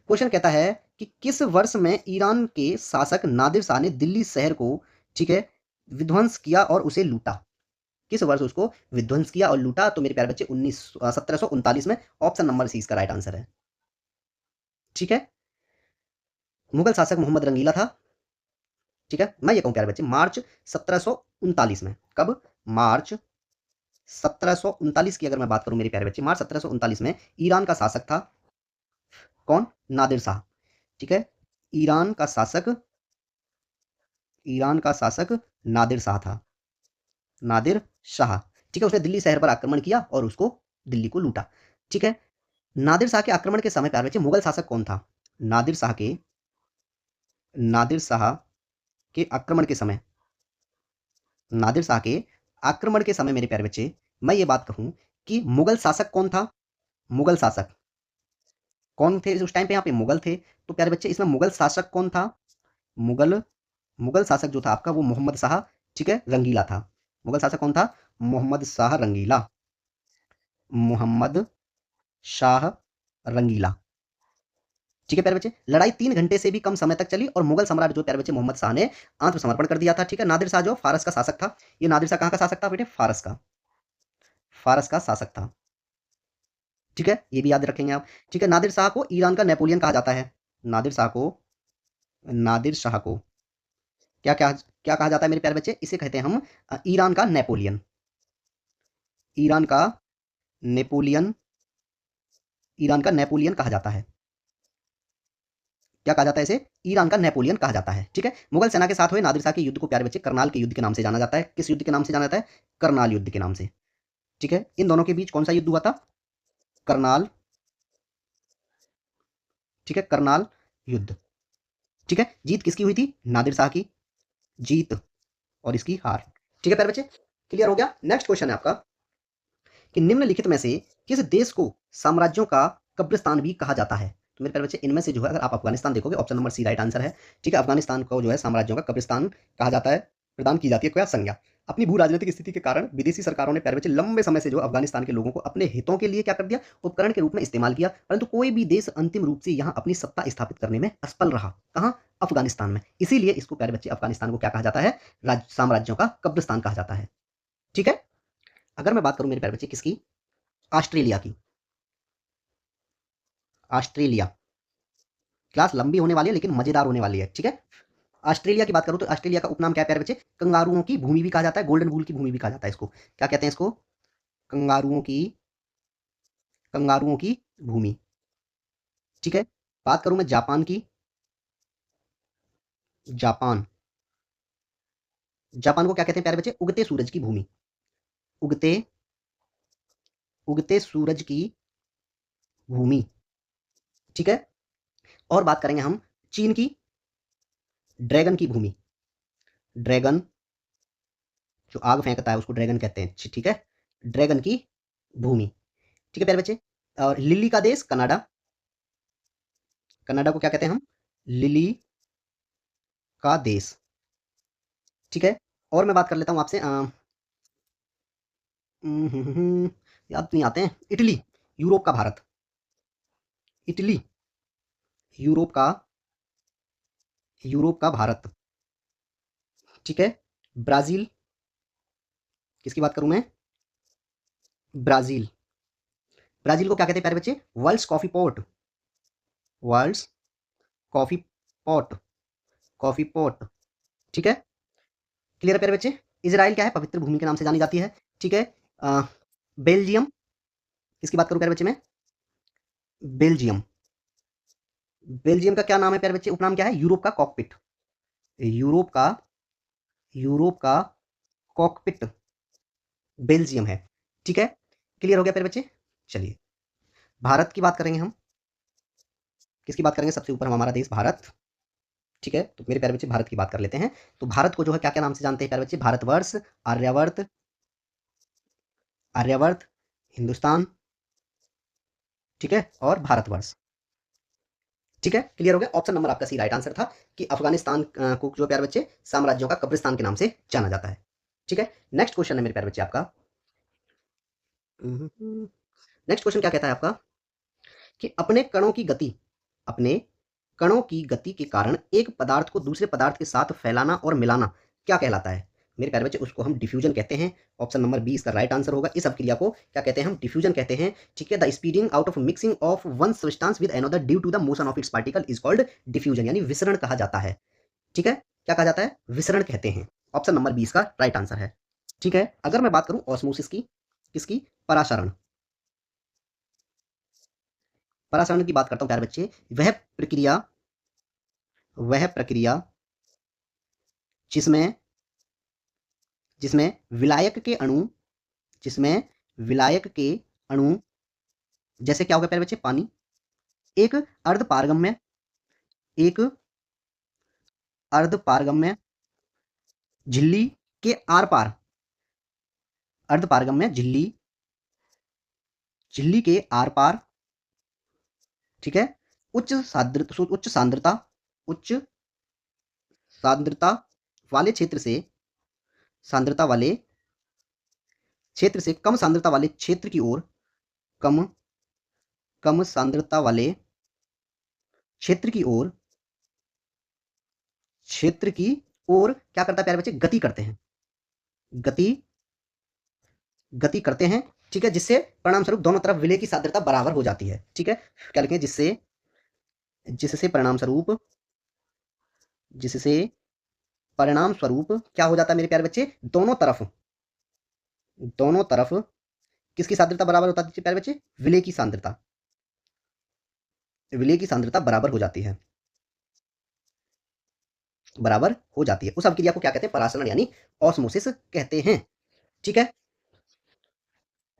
क्वेश्चन कहता है कि किस वर्ष में ईरान के शासक नादिर शाह ने दिल्ली शहर को, ठीक है, विध्वंस किया और उसे लूटा? किस वर्ष उसको विध्वंस किया और लूटा? तो मेरे प्यारे बच्चे 1739 में, ऑप्शन नंबर सी इसका राइट आंसर है। ठीक है, मुगल शासक मोहम्मद रंगीला था। ठीक है, मैं ये कहूं प्यारे बच्चे, मार्च 1739 में। कब? मार्च 1739 की अगर मैं बात करूं मेरे प्यारे बच्चे, मार्च 1739 में ईरान का शासक था कौन? नादिर शाह। ठीक है, ईरान का शासक नादिर शाह था, नादिर शाह। ठीक है, उसने दिल्ली शहर पर आक्रमण किया और उसको दिल्ली को लूटा। ठीक है, नादिर शाह के आक्रमण के समय प्यारे बच्चे मुगल शासक कौन था? नादिर शाह के आक्रमण के समय, नादिर शाह के आक्रमण के समय मेरे प्यारे बच्चे, मैं ये बात कहूं कि मुगल शासक कौन था? मुगल शासक कौन थे उस टाइम पे? यहाँ पे मुगल थे। तो प्यारे बच्चे, इसमें मुगल शासक कौन था? मुगल मुगल शासक जो था आपका, वो मोहम्मद शाह, ठीक है, रंगीला था। मुगल शासक कौन था? मोहम्मद शाह रंगीला, मोहम्मद शाह रंगीला। ठीक है प्यारे बच्चे, लड़ाई 3 घंटे से भी कम समय तक चली और मुगल सम्राट जो प्यारे बच्चे मोहम्मद शाह ने आत्मसमर्पण कर दिया था। ठीक है, नादिर शाह जो फारस का शासक था, ये नादिर शाह कहाँ का शासक था बेटे? फारस का शासक था। ठीक है, ये भी याद रखेंगे आप। ठीक है, नादिर शाह को ईरान का नेपोलियन कहा जाता है। नादिर शाह को क्या क्या क्या कहा जाता है मेरे प्यारे बच्चे? इसे कहते हैं हम ईरान का नेपोलियन, ईरान का नेपोलियन, ईरान का नेपोलियन कहा जाता है। क्या कहा जाता है इसे? ईरान का नेपोलियन कहा जाता है। ठीक है, मुगल सेना के साथ हुए नादिर शाह के युद्ध को प्यारे बच्चे करनाल के युद्ध के नाम से जाना जाता है। किस युद्ध के नाम से जाना जाता है? करनाल युद्ध के नाम से। ठीक है, इन दोनों के बीच कौन सा युद्ध हुआ था? करनाल। ठीक है, करनाल युद्ध। ठीक है, जीत किसकी हुई थी? नादिर शाह की जीत और इसकी हार। ठीक है प्यारे बच्चे, क्लियर हो गया? नेक्स्ट क्वेश्चन है आपका कि निम्नलिखित में से किस देश को साम्राज्यों का कब्रिस्तान भी कहा जाता है? तो मेरे प्यारे बच्चे, इनमें से जो है अगर आप अफगानिस्तान देखोगे, option number C right answer है। ठीक है, अफगानिस्तान को जो है साम्राज्यों का कब्रिस्तान कहा जाता है, प्रदान की जाती है क्या संज्ञा। अपनी भू राजनीतिक स्थिति के कारण विदेशी सरकारों ने प्यारे बच्चे लंबे समय से जो अफगानिस्तान के लोगों को अपने हितों के लिए क्या कर दिया? उपकरण के रूप में इस्तेमाल किया, परंतु कोई भी देश अंतिम रूप से यहाँ अपनी सत्ता स्थापित करने में असफल रहा। कहाँ? अफगानिस्तान में। इसीलिए इसको प्यारे बच्चे अफगानिस्तान को क्या कहा जाता है? साम्राज्यों का कब्रिस्तान कहा जाता है। ठीक है, अगर मैं बात करूं मेरे प्यारे बच्चे किसकी? ऑस्ट्रेलिया की। ऑस्ट्रेलिया, क्लास लंबी होने वाली है लेकिन मजेदार होने वाली है। ठीक है, ऑस्ट्रेलिया की बात करूं तो ऑस्ट्रेलिया का उपनाम क्या है प्यारे बच्चे? कंगारुओं की भूमि भी कहा जाता है, गोल्डन वूल की भूमि भी कहा जाता है इसको। क्या कहते हैं इसको? कंगारुओं की भूमि। ठीक है, बात करूं मैं जापान की। जापान, जापान को क्या कहते हैं प्यारे बच्चे? उगते सूरज की भूमि, उगते उगते सूरज की भूमि। ठीक है, और बात करेंगे हम चीन की, ड्रैगन की भूमि। ड्रैगन जो आग फेंकता है उसको ड्रैगन कहते हैं। ठीक है, ड्रैगन की भूमि। ठीक है प्यारे बच्चे, और लिली का देश कनाडा, कनाडा को क्या कहते हैं हम? लिली का देश, ठीक है। और मैं बात कर लेता हूँ आपसे याद नहीं आते हैं। इटली, यूरोप का भारत, इटली, यूरोप का, यूरोप का भारत, ठीक है। ब्राजील, किसकी बात करूं मैं? ब्राजील, ब्राजील को क्या कहते हैं प्यारे बच्चे? World's coffee port, world's coffee pot, coffee pot, ठीक है। क्लियर है प्यारे बच्चे? इजराइल क्या है? पवित्र भूमि के नाम से जानी जाती है, ठीक है। अ, बेल्जियम, किसकी बात करूं प्यारे बच्चे मैं? बेल्जियम, बेल्जियम का क्या नाम है प्यारे बच्चे? उपनाम क्या है? यूरोप का कॉकपिट, यूरोप का, यूरोप का कॉकपिट बेल्जियम है, ठीक है। क्लियर हो गया प्यारे बच्चे? चलिए, भारत की बात करेंगे हम। किसकी बात करेंगे? सबसे ऊपर हमारा देश भारत, ठीक है। तो मेरे प्यारे बच्चे भारत की बात कर लेते हैं। तो भारत को जो है क्या क्या नाम से जानते हैं प्यारे बच्चे? भारतवर्ष, आर्यावर्त, आर्यावर्त, हिंदुस्तान, ठीक है, और भारतवर्ष, ठीक है। क्लियर हो गया? ऑप्शन नंबर आपका सी राइट आंसर था कि अफगानिस्तान को जो प्यारे बच्चे साम्राज्यों का कब्रिस्तान के नाम से जाना जाता है, ठीक है। नेक्स्ट क्वेश्चन है मेरे प्यारे बच्चे आपका, नेक्स्ट क्वेश्चन क्या कहता है आपका कि अपने कणों की गति, अपने कणों की गति के कारण एक पदार्थ को दूसरे पदार्थ के साथ फैलाना और मिलाना क्या कहलाता है? मेरे प्यारे बच्चे उसको हम डिफ्यूजन कहते हैं। ऑप्शन नंबर बी इसका राइट आंसर होगा। इस अभिक्रिया को क्या कहते हैं? हम डिफ्यूजन कहते हैं, ठीक है। The speeding out of mixing of one substance with another due to the motion of its particle is called diffusion, यानी विसरण कहा जाता है, ठीक है। क्या कहा जाता है? विसरण कहते हैं। ऑप्शन नंबर बी इसका राइट आंसर है, ठीक है। अगर मैं बात करूं ऑस्मोसिस की, किसकी? परासरण, परासरण की बात करता हूं प्यारे बच्चे। वह प्रक्रिया, वह प्रक्रिया जिसमें, जिसमें विलायक के अणु, जिसमें विलायक के अणु, जैसे क्या होगा प्यारे बच्चे? पानी, एक अर्ध पारगम्य, एक अर्ध पारगम्य झिल्ली के आर पार, अर्ध पारगम्य झिल्ली, झिल्ली के आर पार, ठीक है। उच्च सांद्रता, उच्च सांद्रता वाले क्षेत्र से, सांद्रता वाले क्षेत्र से कम सांद्रता वाले क्षेत्र की ओर, कम, कम सांद्रता वाले क्षेत्र की ओर, क्षेत्र की ओर क्या करता है प्यारे बच्चे? गति करते हैं, गति, गति करते हैं, ठीक है। जिससे परिणाम स्वरूप दोनों तरफ विलय की सांद्रता बराबर हो जाती है, ठीक है। क्या लिखें? जिससे, जिससे परिणाम स्वरूप, जिससे परिणाम स्वरूप क्या हो जाता है मेरे प्यारे बच्चे? दोनों तरफ, दोनों तरफ किसकी सांद्रता बराबर होता है प्यारे बच्चे? विलय की सांद्रता, विलय की सांद्रता बराबर हो जाती है, बराबर हो जाती है। उस अभिक्रिया को क्या कहते हैं? परासरण यानी ऑस्मोसिस कहते हैं, ठीक है।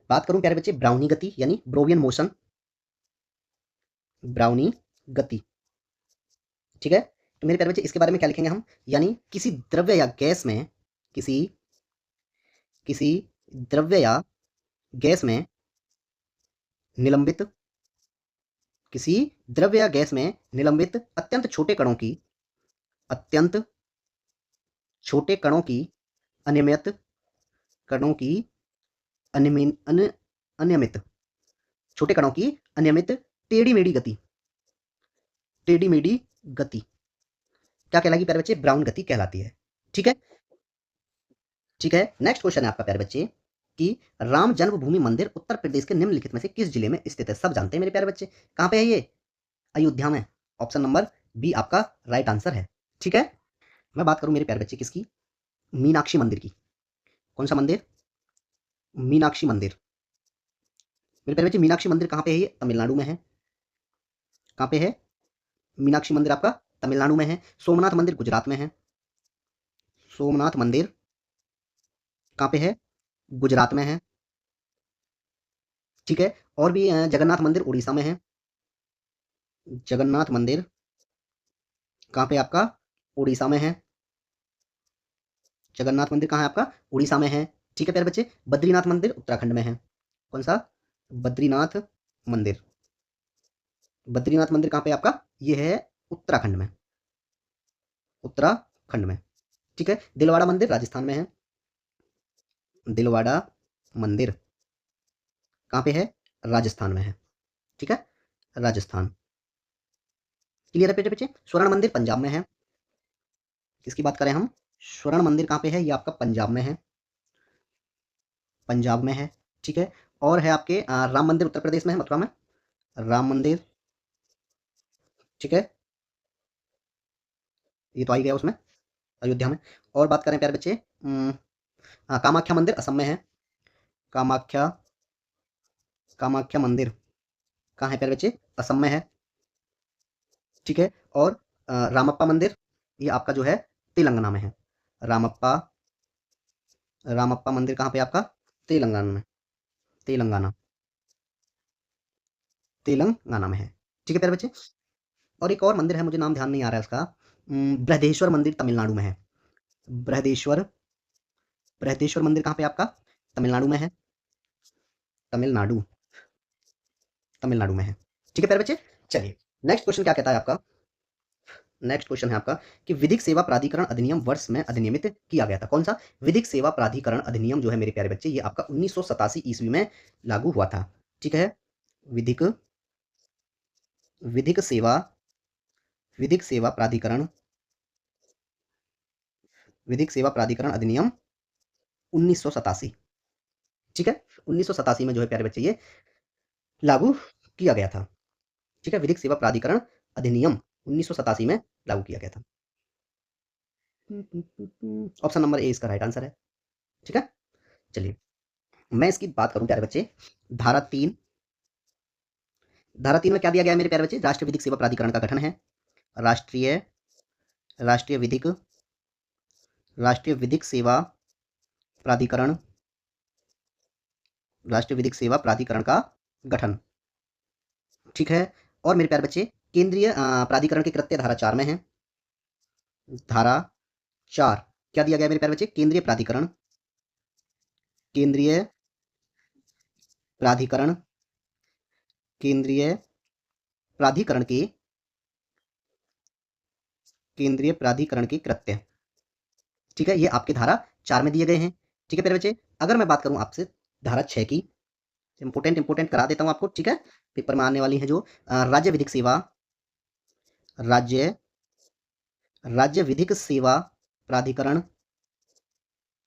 बात करूं प्यारे बच्चे ब्राउनी गति यानी ब्रोवियन मोशन, ब्राउनी गति, ठीक है। तो मेरे प्यारे बच्चे इसके बारे में क्या लिखेंगे हम? यानी किसी द्रव्य या गैस में, किसी, किसी द्रव्य या गैस में निलंबित, किसी द्रव्य या गैस में निलंबित अत्यंत छोटे कणों की, अत्यंत छोटे कणों की अनियमित, कणों की अनियमित, छोटे कणों की अनियमित टेढ़ी मेढ़ी गति, टेढ़ी मेढ़ी गति क्या कहलाएगी प्यारे बच्चे? ब्राउन गति कहलाती है, ठीक है। ठीक है, नेक्स्ट क्वेश्चन है आपका प्यारे बच्चे कि राम जन्मभूमि मंदिर उत्तर प्रदेश के निम्नलिखित में से किस जिले में स्थित है? सब जानते हैं मेरे प्यारे बच्चे, कहां पे है ये? अयोध्या में। ऑप्शन नंबर बी आपका राइट आंसर है, ठीक है। मैं बात करूं मेरे प्यारे बच्चे किसकी? मीनाक्षी मंदिर की। कौन सा मंदिर? मीनाक्षी मंदिर। मेरे प्यारे बच्चे मीनाक्षी मंदिर कहां पे है? ये तमिलनाडु में है। कहां पे है? मीनाक्षी मंदिर आपका तमिलनाडु में है। सोमनाथ मंदिर गुजरात में है। सोमनाथ मंदिर कहां पे है? गुजरात में है, ठीक है। और भी जगन्नाथ मंदिर उड़ीसा में है। जगन्नाथ मंदिर कहां पे आपका? उड़ीसा में है। जगन्नाथ मंदिर कहाँ है आपका? उड़ीसा में है, ठीक है प्यारे बच्चे। बद्रीनाथ मंदिर उत्तराखंड में है। कौन सा? बद्रीनाथ मंदिर। बद्रीनाथ मंदिर कहाँ पे आपका? ये है उत्तराखंड में, उत्तराखंड खंड में। ठीक है, दिलवाड़ा मंदिर राजस्थान में है। दिलवाड़ा मंदिर कहाँ पे है? राजस्थान में है। ठीक है, राजस्थान। क्लियर है बेटे बच्चे? स्वर्ण मंदिर पंजाब में है। किसकी बात करें हम? स्वर्ण मंदिर कहाँ पे है? ये आपका पंजाब में है। पंजाब में है। ठीक है, और है आपके राम मंदिर उत्तर प्रदेश में है, मथुरा में। राम मंदिर, ठीक है, ये तो आ ही गया उसमें, अयोध्या में। और बात करें प्यारे बच्चे, कामाख्या मंदिर असम में है। कामाख्या, कामाख्या मंदिर कहाँ है प्यारे बच्चे? असम में है। ठीक है, और रामप्पा मंदिर ये आपका जो है तेलंगाना में है। रामप्पा, रामप्पा मंदिर कहाँ पे आपका? तेलंगाना में। तेलंगाना, तेलंगाना में है। ठीक है प्यारे बच्चे, और एक और मंदिर है, मुझे नाम ध्यान नहीं आ रहा है उसका, बृहदेश्वर मंदिर तमिलनाडु में है। बृहदेश्वर, बृहदेश्वर मंदिर कहाँ पे आपका? तमिलनाडु में है। तमिलनाडु, तमिलनाडु में है। ठीक है प्यारे बच्चे, चलिए नेक्स्ट क्वेश्चन क्या कहता है आपका? नेक्स्ट क्वेश्चन है आपका कि विधिक सेवा प्राधिकरण अधिनियम वर्ष में अधिनियमित किया गया था। कौन सा? विधिक सेवा प्राधिकरण अधिनियम जो है मेरे प्यारे बच्चे, ये आपका 1987 ईस्वी में लागू हुआ था। ठीक है, विधिक, विधिक सेवा, विधिक सेवा प्राधिकरण, विधिक सेवा प्राधिकरण अधिनियम 1987। ठीक है, 1987 में जो है प्यारे बच्चे ये लागू किया गया था। ठीक है, विधिक सेवा प्राधिकरण अधिनियम 1987 में लागू किया गया था। ऑप्शन नंबर ए इसका राइट आंसर है। ठीक है, चलिए मैं इसकी बात करूं प्यारे बच्चे, धारा 3, धारा 3 में क्या दिया गया है मेरे प्यारे बच्चे? राष्ट्रीय विधिक सेवा प्राधिकरण का गठन है। राष्ट्रीय, राष्ट्रीय विधिक, राष्ट्रीय विधिक सेवा प्राधिकरण, राष्ट्रीय विधिक सेवा प्राधिकरण का गठन। ठीक है, और मेरे प्यारे बच्चे केंद्रीय प्राधिकरण के कृत्य धारा 4 में है। धारा 4 क्या दिया गया मेरे प्यारे बच्चे? केंद्रीय प्राधिकरण, केंद्रीय प्राधिकरण, केंद्रीय प्राधिकरण के, केंद्रीय प्राधिकरण के कृत्य। ठीक है, ये आपके धारा 4 में दिए गए हैं। ठीक है प्यारे बच्चे, अगर मैं बात करूं आपसे धारा 6 की, इंपोर्टेंट इंपोर्टेंट करा देता हूं आपको। ठीक है, पेपर में आने वाली है जो राज्य विधिक सेवा, राज्य, राज्य विधिक सेवा प्राधिकरण,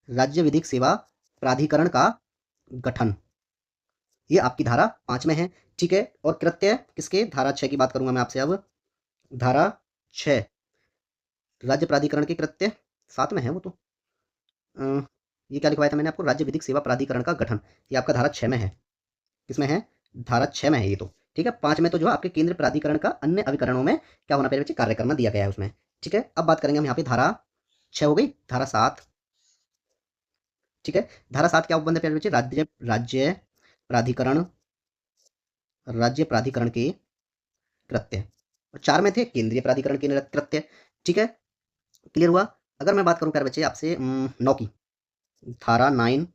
राज्य विधिक सेवा प्राधिकरण का गठन, ये आपकी धारा 5 में है। ठीक है, और कृत्य किसके? धारा 6 की बात करूंगा मैं आपसे अब। धारा 6 राज्य प्राधिकरण के कृत्य 7 में है वो तो। ये क्या लिखवाया था मैंने आपको? राज्य विधिक सेवा प्राधिकरण का गठन, ये आपका धारा 6 में है। किसमें है? धारा 6 में है ये तो। ठीक है, 5 में तो जो आपके केंद्र प्राधिकरण का अन्य अभिकरणों में क्या होना पड़ेगा बच्चे? कार्य करना दिया गया है उसमें। ठीक है, अब बात करेंगे हम यहाँ पे, धारा 6 हो गई, धारा 7। ठीक है, धारा 7 क्या उपबंध है प्यारे बच्चे? राज्य, राज्य प्राधिकरण, राज्य प्राधिकरण के कृत्य। और 4 में थे केंद्रीय प्राधिकरण के कृत्य। ठीक है, क्लियर हुआ? अगर मैं बात करूं प्यारे बच्चे आपसे 9 की, धारा 9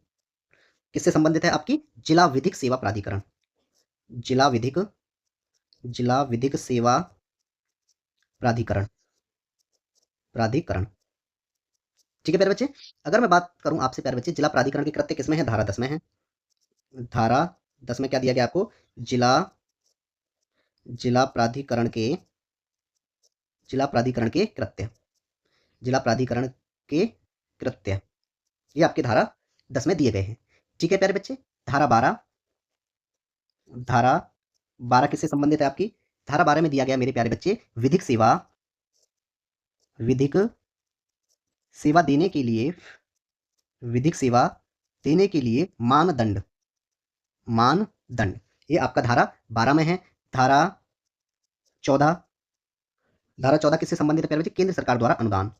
किससे संबंधित है आपकी? जिला विधिक सेवा प्राधिकरण, जिला विधिक, जिला विधिक सेवा प्राधिकरण, प्राधिकरण। ठीक है प्यारे बच्चे, अगर मैं बात करूं आपसे प्यारे बच्चे जिला प्राधिकरण के कृत्य किसमें है? धारा 10 में है। धारा 10 में क्या दिया गया आपको? जिला, जिला प्राधिकरण के, जिला प्राधिकरण के कृत्य, जिला प्राधिकरण के कृत्य, ये आपके धारा 10 में दिए गए हैं। ठीक है प्यारे बच्चे, धारा 12, धारा 12 किससे संबंधित है आपकी? धारा 12 में दिया गया मेरे प्यारे बच्चे विधिक सेवा, विधिक सेवा देने के लिए, विधिक सेवा देने के लिए मानदंड, मानदंड, ये आपका धारा 12 में है। धारा 14, धारा 14 किससे संबंधित है प्यारे बच्चे? केंद्र सरकार द्वारा अनुदान,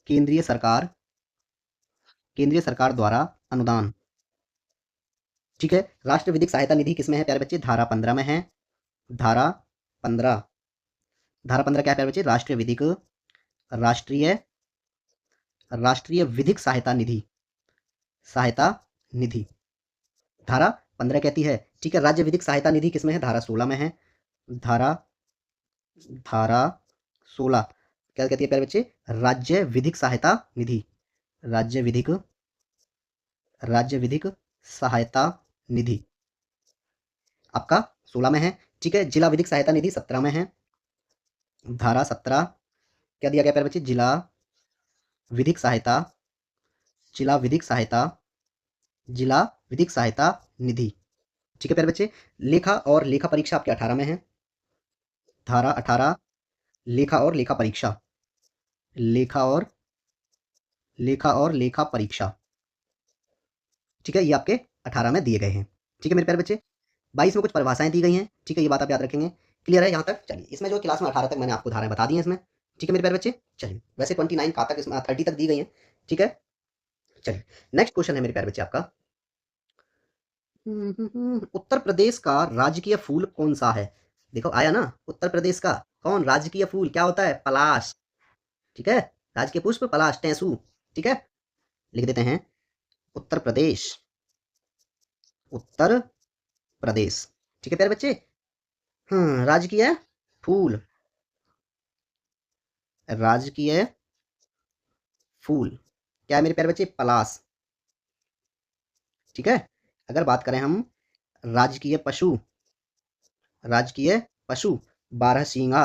केंद्रीय सरकार, केंद्रीय सरकार द्वारा अनुदान। ठीक है, राष्ट्रीय विधिक सहायता निधि किसमें है प्यारे बच्चे? धारा 15 में है। धारा 15, धारा 15 क्या है प्यारे बच्चे? राष्ट्रीय विधिक, राष्ट्रीय, राष्ट्रीय विधिक सहायता निधि, सहायता निधि, धारा 15 कहती है। ठीक है, राज्य विधिक सहायता निधि किसमें है? धारा 16 में है। धारा, धारा 16 क्या कहती है प्यारे बच्चे? राज्य विधिक सहायता निधि। राज्य विधिक सहायता निधि आपका 16 में है। ठीक है, जिला विधिक सहायता निधि 17 में है। धारा 17 क्या दिया गया प्यारे बच्चे? विधिक सहायता जिला विधिक सहायता जिला विधिक सहायता निधि। ठीक है प्यारे बच्चे। लेखा और लेखा परीक्षा आपके 18 में है। धारा 18 लेखा और लेखा परीक्षा। लेखा और लेखा परीक्षा। ठीक है, ये आपके 18 में दिए गए हैं। ठीक है मेरे प्यारे बच्चे। 22 में कुछ परिभाषाएं दी गई हैं। ठीक है, ये बात आप याद रखेंगे। क्लियर है यहाँ तक? चलिए, इसमें जो क्लास में 18 तक मैंने आपको धाराएं बता दी हैं इसमें। ठीक है मेरे प्यारे बच्चे। चलिए, वैसे 29 का तक इसमें 30 तक दी गई हैं। ठीक है, चलिए नेक्स्ट क्वेश्चन है मेरे प्यारे बच्चे आपका। उत्तर प्रदेश का राजकीय फूल कौन सा है? देखो आया ना, उत्तर प्रदेश का कौन राजकीय फूल क्या होता है? पलाश। ठीक है, राजकीय पुष्प पलाश, टेसू। ठीक है, लिख देते हैं उत्तर प्रदेश। उत्तर प्रदेश। ठीक है प्यारे बच्चे। राजकीय फूल, राजकीय फूल क्या है मेरे प्यारे बच्चे? पलाश। ठीक है, अगर बात करें हम राजकीय पशु, राजकीय पशु बारहसिंगा,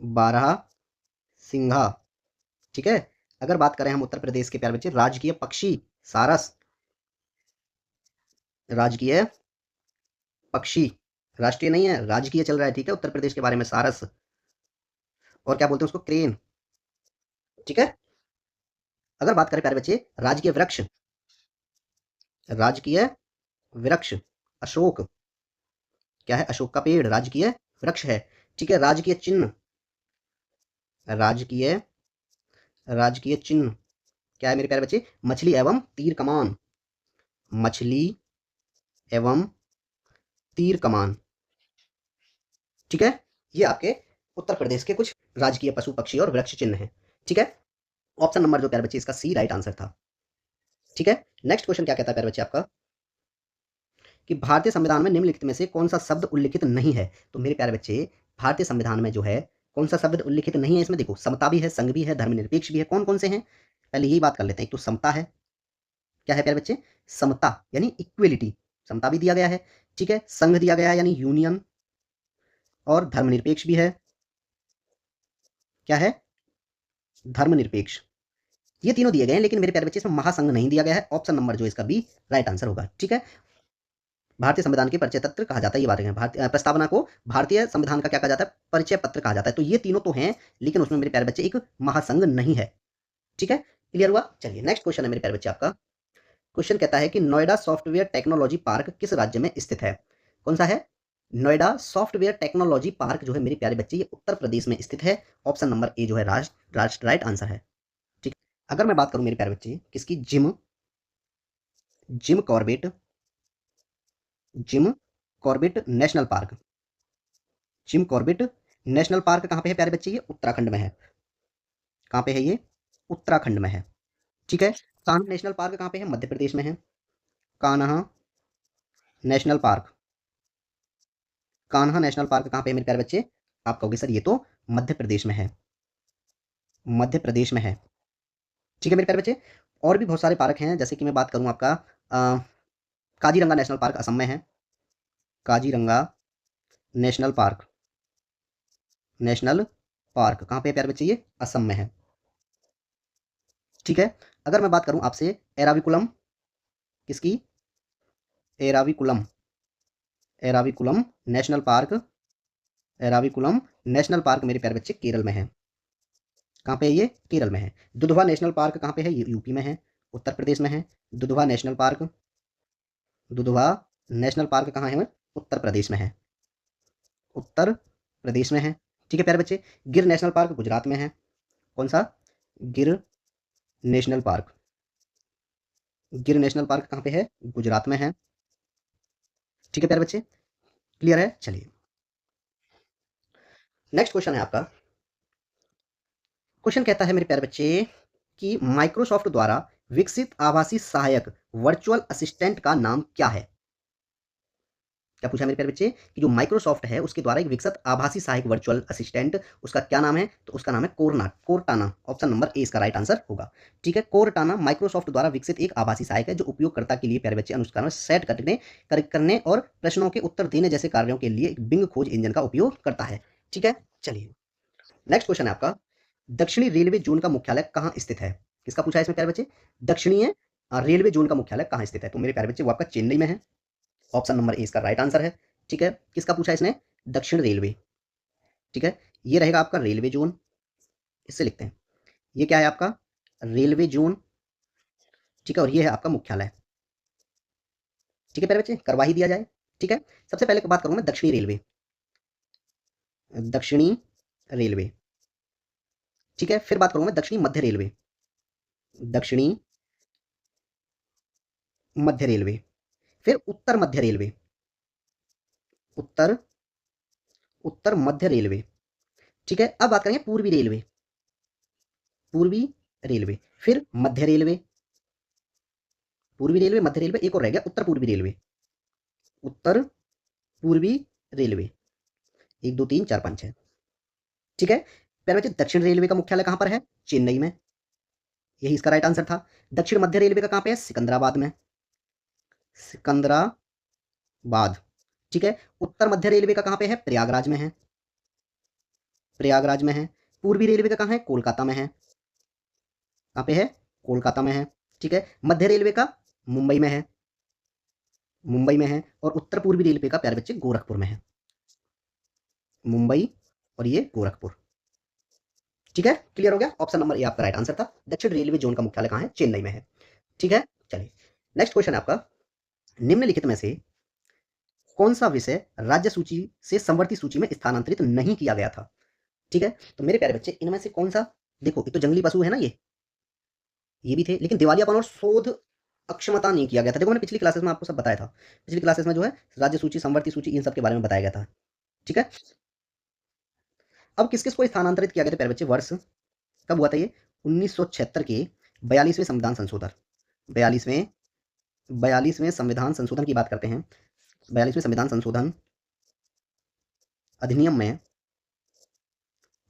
बारह सिंघा। ठीक है, अगर बात करें हम उत्तर प्रदेश के प्यारे बच्चे राजकीय पक्षी सारस, राजकीय पक्षी, राष्ट्रीय नहीं है, राजकीय चल रहा है। ठीक है, उत्तर प्रदेश के बारे में सारस, और क्या बोलते हैं उसको? क्रेन। ठीक है, अगर बात करें प्यारे बच्चे राजकीय वृक्ष, राजकीय वृक्ष अशोक। क्या है? अशोक का पेड़ राजकीय वृक्ष है। ठीक है, राजकीय चिन्ह, राजकीय राजकीय चिन्ह क्या है मेरे प्यारे बच्चे? मछली एवं तीर कमान, मछली एवं तीर कमान। ठीक है, ये आपके उत्तर प्रदेश के कुछ राजकीय पशु पक्षी और वृक्ष चिन्ह हैं। ठीक है, ऑप्शन नंबर जो प्यारे बच्चे इसका सी राइट आंसर था। ठीक है, नेक्स्ट क्वेश्चन क्या कहता है प्यारे बच्चे आपका कि भारतीय संविधान में निम्नलिखित में से कौन सा शब्द उल्लिखित नहीं है? तो मेरे प्यारे बच्चे भारतीय संविधान में जो है कौन सा शब्द उल्लिखित नहीं है? इसमें देखो समता भी है, संघ भी है, धर्मनिरपेक्ष भी है। कौन कौन से हैं? पहले यही बात कर लेते हैं। एक तो समता है। क्या है प्यारे बच्चे? समता यानी इक्वेलिटी, समता भी दिया गया है। ठीक है, संघ दिया गया है यानी यूनियन, और धर्मनिरपेक्ष भी है। क्या है? धर्मनिरपेक्ष। ये तीनों दिए गए हैं, लेकिन मेरे प्यारे बच्चे इसमें महासंघ नहीं दिया गया है। ऑप्शन नंबर जो इसका बी राइट आंसर होगा। ठीक है, भारतीय संविधान के परिचय पत्र कहा जाता है, ये बात है। भारतीय प्रस्तावना को भारतीय संविधान का क्या कहा जाता है? परिचय पत्र कहा जाता है। तो ये तीनों तो हैं, लेकिन उसमें मेरे प्यारे बच्चे एक महासंघ नहीं है। ठीक है, क्लियर हुआ? चलिए नेक्स्ट क्वेश्चन है मेरे प्यारे बच्चे आपका। क्वेश्चन कहता है कि नोएडा सॉफ्टवेयर टेक्नोलॉजी पार्क किस राज्य में स्थित है? कौन सा है? नोएडा सॉफ्टवेयर टेक्नोलॉजी पार्क जो है मेरे प्यारे बच्चे ये उत्तर प्रदेश में स्थित है। ऑप्शन नंबर ए जो है राइट आंसर है। ठीक, अगर मैं बात करूं मेरे प्यारे बच्चे किसकी? Gym Jim Corbett, Jim Corbett national park. Jim Corbett national park कहाँ पे है प्यारे बच्चे? ये उत्तराखंड में है। कहाँ पे है ये? उत्तराखंड में है। ठीक है, कान्हा नेशनल पार्क कहाँ पे है? मध्य प्रदेश में है। Kanha national park, Kanha national park कहाँ पे है मेरे प्यारे बच्चे? आप कहोगे सर ये तो मध्य प्रदेश में है, मध्य प्रदेश में है। ठीक है मेरे प्यारे बच्चे, और भी बहुत सारे पार्क हैं, जैसे कि मैं बात करूं आपका काजीरंगा नेशनल पार्क असम में है। Kaziranga national park, national park कहाँ पे है प्यारे बच्चे? ये असम में है। ठीक है, अगर मैं बात करूं आपसे एराविकुलम, किसकी? Eravikulam, Eravikulam national park, Eravikulam national park मेरे प्यारे बच्चे केरल में है। कहाँ पे है ये? केरल में है। दुधवा नेशनल पार्क कहाँ पे है? ये यूपी में है, उत्तर प्रदेश में है। Dudhwa national park, Dudhwa national park कहाँ है? उत्तर प्रदेश में है, उत्तर प्रदेश में है। ठीक है प्यारे बच्चे, गिर नेशनल पार्क गुजरात में है। कौन सा? गिर नेशनल पार्क, गिर नेशनल पार्क कहाँ पे है? गुजरात में है। ठीक है प्यारे बच्चे, क्लियर है? चलिए नेक्स्ट क्वेश्चन है आपका। क्वेश्चन कहता है मेरे प्यारे बच्चे कि माइक्रोसॉफ्ट द्वारा विकसित आभासी सहायक वर्चुअल असिस्टेंट का नाम क्या है? क्या पूछा मेरे प्यारे बच्चे कि जो माइक्रोसॉफ्ट है उसके द्वारा एक विकसित आभासी सहायक वर्चुअल असिस्टेंट, उसका क्या नाम है, तो उसका नाम है कोरटाना। ऑप्शन नंबर ए इसका राइट आंसर होगा। ठीक है, कोरटाना माइक्रोसॉफ्ट द्वारा विकसित एक आभासी सहायक है जो उपयोगकर्ता के लिए प्यारे बच्चे अनुष्ठान में सेट करने और प्रश्नों के उत्तर देने जैसे कार्यों के लिए एक बिंग खोज इंजन का उपयोग करता है। ठीक है, चलिए नेक्स्ट क्वेश्चन है आपका, दक्षिणी रेलवे जोन का मुख्यालय कहाँ स्थित है? किसका पूछा है इसमें प्यारे बच्चे? दक्षिणीय रेलवे जोन का मुख्यालय कहाँ स्थित है? तो मेरे प्यारे बच्चे वो आपका चेन्नई में है। ऑप्शन नंबर ए इसका राइट आंसर है। ठीक है, किसका पूछा है इसने? दक्षिण रेलवे। ठीक है, ये रहेगा आपका रेलवे जोन, इससे लिखते हैं। ये क्या है आपका? Railway zone. ठीक है, और ये है आपका मुख्यालय। ठीक है प्यारे बच्चे, करवा ही दिया जाए। ठीक है, सबसे पहले बात करूंगा मैं दक्षिणी रेलवे। दक्षिणी रेलवे। ठीक है, फिर बात करूंगा मैं दक्षिणी मध्य रेलवे। दक्षिणी मध्य रेलवे। फिर उत्तर मध्य रेलवे। उत्तर उत्तर मध्य रेलवे। ठीक है, अब बात करेंगे पूर्वी रेलवे। पूर्वी रेलवे। फिर मध्य रेलवे। पूर्वी रेलवे, मध्य रेलवे, एक और रह गया उत्तर पूर्वी रेलवे। उत्तर पूर्वी रेलवे। 1 2 3 4 5 6। ठीक है, प्यारे बच्चे दक्षिण रेलवे का मुख्यालय कहां पर है? चेन्नई में। यही इसका राइट आंसर था। दक्षिण मध्य रेलवे का कहां पे है? सिकंदराबाद में। सिकंदराबाद। ठीक है, उत्तर मध्य रेलवे का कहां पे है? प्रयागराज में है। प्रयागराज में है। पूर्वी रेलवे का कहां है? कोलकाता में है। कहां पे है? कोलकाता में है। ठीक है, मध्य रेलवे का मुंबई में है। मुंबई में है। और उत्तर पूर्वी रेलवे का प्यारे बच्चे गोरखपुर में है। मुंबई और ये गोरखपुर। ठीक है, क्लियर हो गया? ऑप्शन नंबर ए आपका राइट आंसर था। दक्षिण रेलवे जोन का मुख्यालय कहां है? चेन्नई में है। ठीक है, चलिए नेक्स्ट क्वेश्चन है आपका, निम्नलिखित में से कौन सा विषय राज्य सूची से समवर्ती सूची में स्थानांतरित नहीं किया गया था? ठीक है, तो मेरे प्यारे बच्चे इनमें से कौन सा, देखो ये तो जंगली पशु है ना, ये भी थे, लेकिन दिवालियापन और शोध अक्षमता नहीं किया गया था। देखो मैंने पिछली क्लासेस में आपको सब बताया था। पिछली क्लासेस में जो है राज्य सूची, समवर्ती सूची, इन सब के बारे में बताया गया था। ठीक है, अब किस किस को स्थानांतरित किया गया था प्यारे बच्चे? वर्ष कब हुआ था ये? 1976 के 42वें संविधान संशोधन। 42वें 42वें संविधान संशोधन की बात करते हैं। 42वें संविधान संशोधन अधिनियम में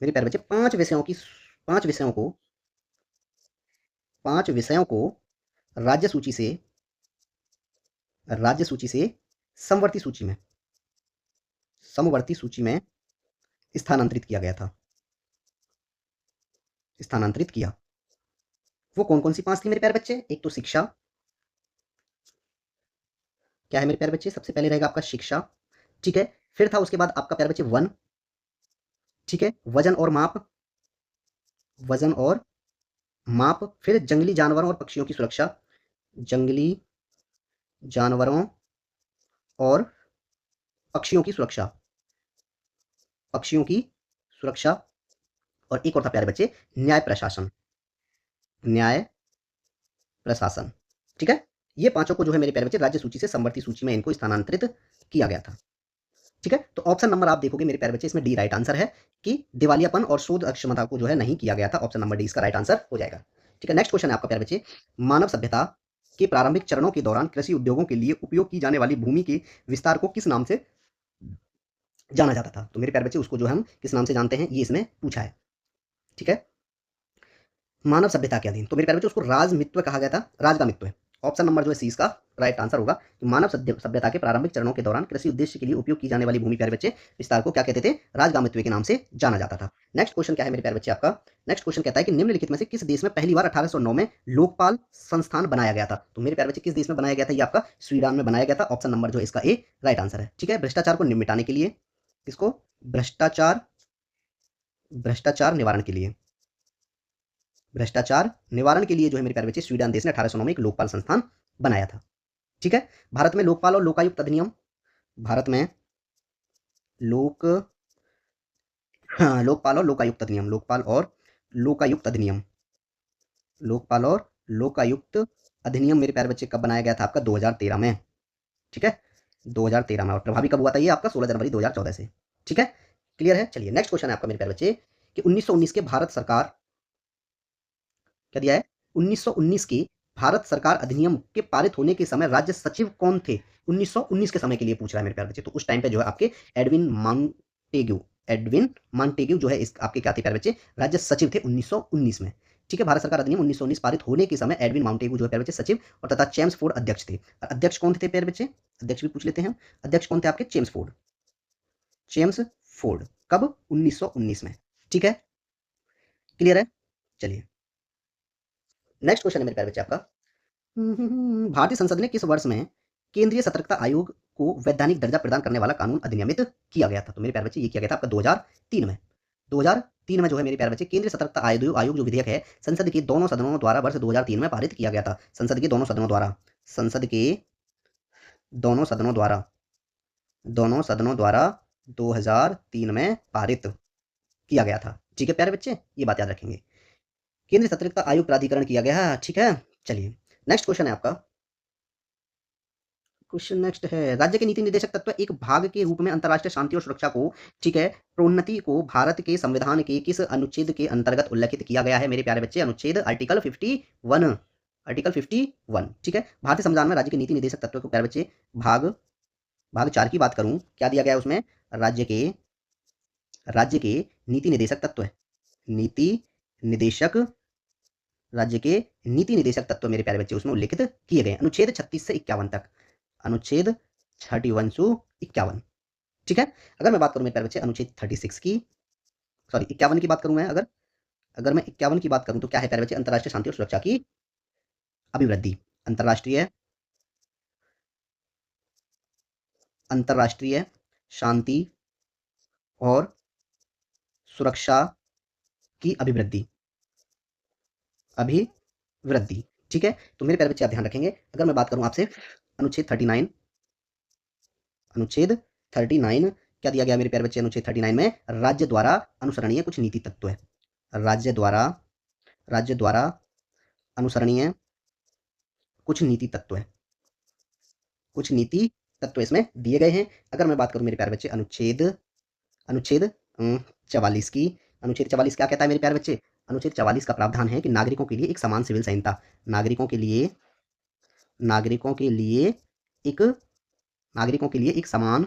मेरे प्यारे बच्चे 5 विषयों को राज्य सूची से समवर्ती सूची में स्थानांतरित किया गया था। स्थानांतरित किया। वो कौन कौन सी 5 थी मेरे प्यारे बच्चे? एक तो शिक्षा, क्या है मेरे प्यारे बच्चे? सबसे पहले रहेगा आपका शिक्षा। ठीक है, फिर था उसके बाद आपका प्यारे बच्चे वन। ठीक है, वजन और माप। वजन और माप। फिर जंगली जानवरों और पक्षियों की सुरक्षा। जंगली जानवरों और पक्षियों की सुरक्षा। पक्षियों की सुरक्षा। और एक और था प्यारे बच्चे, न्याय प्रशासन। न्याय प्रशासन। ठीक है, ये पांचों को जो है मेरे प्यारे बच्चे राज्य सूची से समवर्ती सूची में इनको स्थानांतरित किया गया था। ठीक है, तो ऑप्शन नंबर आप देखोगे मेरे प्यारे बच्चे, इसमें डी राइट आंसर है कि दिवालियापन और शोध अक्षमता को जो है नहीं किया गया था। ऑप्शन नंबर डी इसका राइट आंसर हो जाएगा। ठीक है, नेक्स्ट क्वेश्चन है आपका प्यारे बच्चे, मानव सभ्यता के प्रारंभिक चरणों के दौरान कृषि उद्योगों के लिए उपयोग की जाने वाली भूमि के विस्तार को किस नाम से जाना जाता था? तो मेरे प्यारे बच्चे उसको जो हम किस नाम से जानते हैं, ये इसमें पूछा है। ठीक है, मानव सभ्यता के अधीन, तो मेरे प्यारे बच्चे उसको राजमित्व कहा गया था, राजगामित्व है। ऑप्शन नंबर जो है सी इसका राइट आंसर होगा कि मानव सभ्यता के प्रारंभिक चरणों के दौरान कृषि उद्देश्य के लिए उपयोग की जाने वाली भूमि प्यारे बच्चे विस्तार को क्या कहते थे? राजगामित्व के नाम से जाना जाता था। नेक्स्ट क्वेश्चन क्या है मेरे प्यारे बच्चे आपका? नेक्स्ट क्वेश्चन कहता है कि निम्नलिखित में से किस देश में पहली बार 1809 में लोकपाल संस्थान बनाया गया था? तो मेरे प्यारे बच्चे किस देश में बनाया गया था? ये आपका स्वीडन में बनाया गया था। ऑप्शन नंबर जो है इसका ए राइट आंसर है। ठीक है, भ्रष्टाचार को निपटाने के लिए, इसको भ्रष्टाचार भ्रष्टाचार निवारण के लिए, भ्रष्टाचार निवारण के लिए जो है मेरे प्यारे बच्चे स्वीडन देश ने 1809 में एक लोकपाल संस्थान बनाया था। ठीक है, भारत में लोकपाल और लोकायुक्त अधिनियम, भारत में लोक हाँ, लोकपाल और लोकायुक्त अधिनियम, लोकपाल और लोकायुक्त अधिनियम, लोकपाल और लोकायुक्त अधिनियम मेरे प्यारे बच्चे कब बनाया गया था? आपका 2013 में। ठीक है, 2013 में। और प्रभावी कब हुआ था? ये आपका 16 जनवरी 2014 से। ठीक है, क्लियर है? चलिए नेक्स्ट क्वेश्चन है आपका मेरे प्यारे बच्चे कि 1919 के भारत सरकार क्या दिया है? 1919 के भारत सरकार अधिनियम के पारित होने के समय राज्य सचिव कौन थे? 1919 के समय के लिए पूछ रहा है मेरे प्यारे बच्चे। तो उस टाइम पे जो है आपके एडविन मॉन्टेग्यू जो है इस आपके क्या थे प्यारे बच्चे? राज्य सचिव थे 1919 में। ठीक है, भारत सरकार अधिनियम 1919 पारित होने के समय एडविन माउंटेगू जो है प्यारे बच्चे सचिव और तथा चेम्सफोर्ड अध्यक्ष थे। अध्यक्ष कौन थे प्यारे बच्चे? अध्यक्ष भी पूछ लेते हैं। अध्यक्ष कौन थे आपके? चेम्सफोर्ड। कब? 1919 में। ठीक है, क्लियर है? चलिए नेक्स्ट क्वेश्चन है मेरे प्यारे बच्चे आपका। भारतीय संसद ने किस वर्ष में केंद्रीय सतर्कता आयोग को वैधानिक दर्जा प्रदान करने वाला कानून अधिनियमित किया गया था? तो मेरे प्यारे बच्चे ये किया गया था आपका 2003 में। 2003 में जो है मेरे प्यारे बच्चे केंद्रीय सतर्कता आयोग जो विधेयक है संसद के दोनों सदनों द्वारा वर्ष 2003 में पारित किया गया था। संसद के दोनों सदनों द्वारा, संसद के दोनों सदनों द्वारा 2003 में पारित किया गया था। ठीक है प्यारे बच्चे, ये बात याद रखेंगे। केंद्रीय सतर्कता आयोग प्राधिकरण किया गया है। ठीक है, चलिए नेक्स्ट क्वेश्चन है आपका। क्वेश्चन नेक्स्ट है, राज्य के नीति निर्देशक तत्व एक भाग के रूप में अंतर्राष्ट्रीय शांति और सुरक्षा को, ठीक है, प्रोन्नति को भारत के संविधान के किस अनुच्छेद के अंतर्गत उल्लेखित किया गया है मेरे प्यारे बच्चे? अनुच्छेद आर्टिकल 51, आर्टिकल 51। ठीक है, भारतीय संविधान में राज्य के नीति निर्देशक तत्व को प्यारे बच्चे भाग 4 की बात करूं, क्या दिया गया है उसमें? राज्य के नीति निर्देशक तत्व है, नीति निर्देशक, राज्य के नीति निर्देशक तत्व मेरे प्यारे बच्चे उसमें उल्लेखित किए गए अनुच्छेद 36 से 51 तक, अनुच्छेद 31 से 51। ठीक है, अगर मैं बात करूं मेरे प्यारे बच्चे अनुच्छेद 36 की, सॉरी 51 की बात करूं मैं, अगर मैं 51 की बात करूं तो क्या है प्यारे बच्चे? अंतर्राष्ट्रीय शांति और सुरक्षा की अभिवृद्धि, अंतर्राष्ट्रीय शांति और सुरक्षा की अभिवृद्धि। ठीक है, तो मेरे प्यारे बच्चे आप ध्यान रखेंगे। अगर मैं बात करूं आपसे अनुच्छेद 39, क्या दिया गया मेरे प्यारे बच्चे? अनुच्छेद 39 में राज्य द्वारा अनुसरणीय कुछ नीति तत्व है, राज्य द्वारा अनुसरणीय कुछ नीति तत्व है, कुछ नीति तत्व इसमें दिए गए हैं। अगर मैं बात करूं मेरे प्यारे बच्चे अनुच्छेद 44 की, अनुच्छेद 44 क्या कहता है मेरे प्यारे बच्चे? अनुच्छेद 44 का प्रावधान है कि नागरिकों के लिए एक समान सिविल संहिता, नागरिकों के लिए एक समान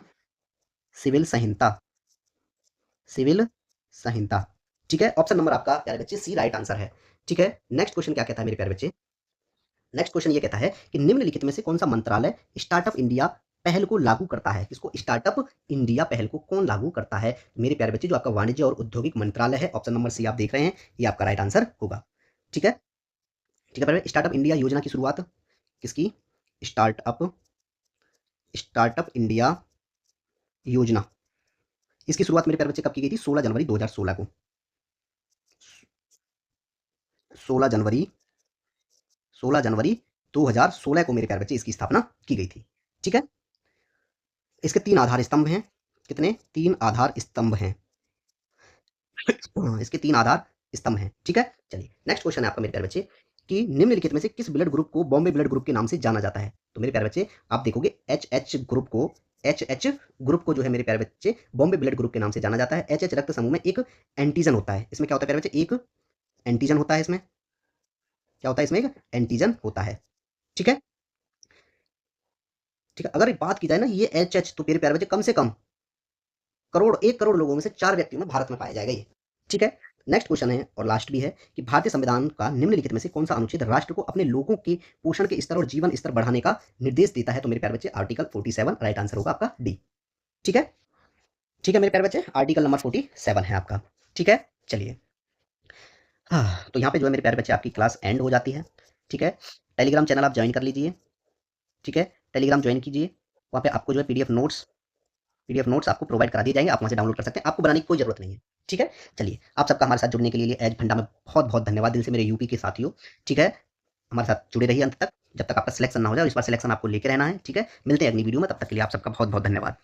सिविल संहिता। ठीक है, ऑप्शन नंबर आपका प्यारे बच्चे सी राइट आंसर है। ठीक है, नेक्स्ट क्वेश्चन क्या कहता है मेरे प्यारे बच्चे? नेक्स्ट क्वेश्चन ये कहता है कि निम्नलिखित में से कौन सा मंत्रालय स्टार्टअप इंडिया पहल को लागू करता है? किसको? स्टार्टअप इंडिया पहल को कौन लागू करता है मेरे प्यारे बच्चे? जो आपका वाणिज्य और औद्योगिक मंत्रालय है। ऑप्शन नंबर सी आप देख रहे हैं, ये आपका राइट आंसर होगा। ठीक है, स्टार्टअप इंडिया योजना की शुरुआत किसकी? स्टार्टअप इंडिया योजना, इसकी शुरुआत मेरे प्यारे बच्चे कब की गई थी? 16 जनवरी 2016 को, 16 जनवरी 2016 को मेरे प्यारे बच्चे इसकी स्थापना की गई थी। ठीक है, इसके 3 आधार स्तंभ हैं। कितने? 3 आधार स्तंभ हैं। इसके 3 आधार स्तंभ हैं। ठीक है, चलिए नेक्स्ट क्वेश्चन है आपका मेरे प्यारे बच्चे कि निम्नलिखित में से किस ब्लड ग्रुप को बॉम्बे ब्लड ग्रुप के नाम से जाना जाता है? तो मेरे प्यारे बच्चे आप देखोगे एच ग्रुप को जो है मेरे प्यारे बच्चे बॉम्बे ब्लड ग्रुप के नाम से जाना जाता है। एच रक्त समूह में एक एंटीजन होता है। इसमें क्या होता है प्यारे बच्चे? एक एंटीजन होता है। इसमें क्या होता है? इसमें एक एंटीजन होता है। ठीक है, अगर बात की जाए ना ये एच तो मेरे प्यारे बच्चे कम से कम 1 करोड़ लोगों में से 4 व्यक्तियों में भारत में पाया जाएगा ये। ठीक है, नेक्स्ट क्वेश्चन है और लास्ट भी है कि भारतीय संविधान का निम्नलिखित में से कौन सा अनुच्छेद राष्ट्र को अपने लोगों के पोषण के स्तर और जीवन स्तर बढ़ाने का निर्देश देता है? तो मेरे प्यारे बच्चे आर्टिकल 47 राइट आंसर होगा आपका डी। ठीक है, मेरे प्यारे बच्चे आर्टिकल नंबर 47 है आपका। ठीक है, चलिए हाँ, तो यहाँ पे जो है मेरे प्यारे बच्चे आपकी क्लास एंड हो जाती है। ठीक है, टेलीग्राम चैनल आप ज्वाइन कर लीजिए। ठीक है, टेलीग्राम ज्वाइन कीजिए, वहाँ पे आपको जो है पीडीएफ नोट्स आपको प्रोवाइड करा दिए जाएंगे, आप वहाँ से डाउनलोड कर सकते हैं, आपको बनाने की कोई जरूरत नहीं है। ठीक है, चलिए आप सबका हमारे साथ जुड़ने के लिए एज फंडा में बहुत बहुत धन्यवाद दिल से मेरे यूपी के साथियों। ठीक है, हमारे साथ जुड़े रहिए अंत तक, जब तक आपका सिलेक्शन ना हो जाए। इस बार सिलेक्शन आपको लेके रहना है। ठीक है, मिलते हैं अगली वीडियो में, तब तक के लिए आप सबका बहुत बहुत धन्यवाद।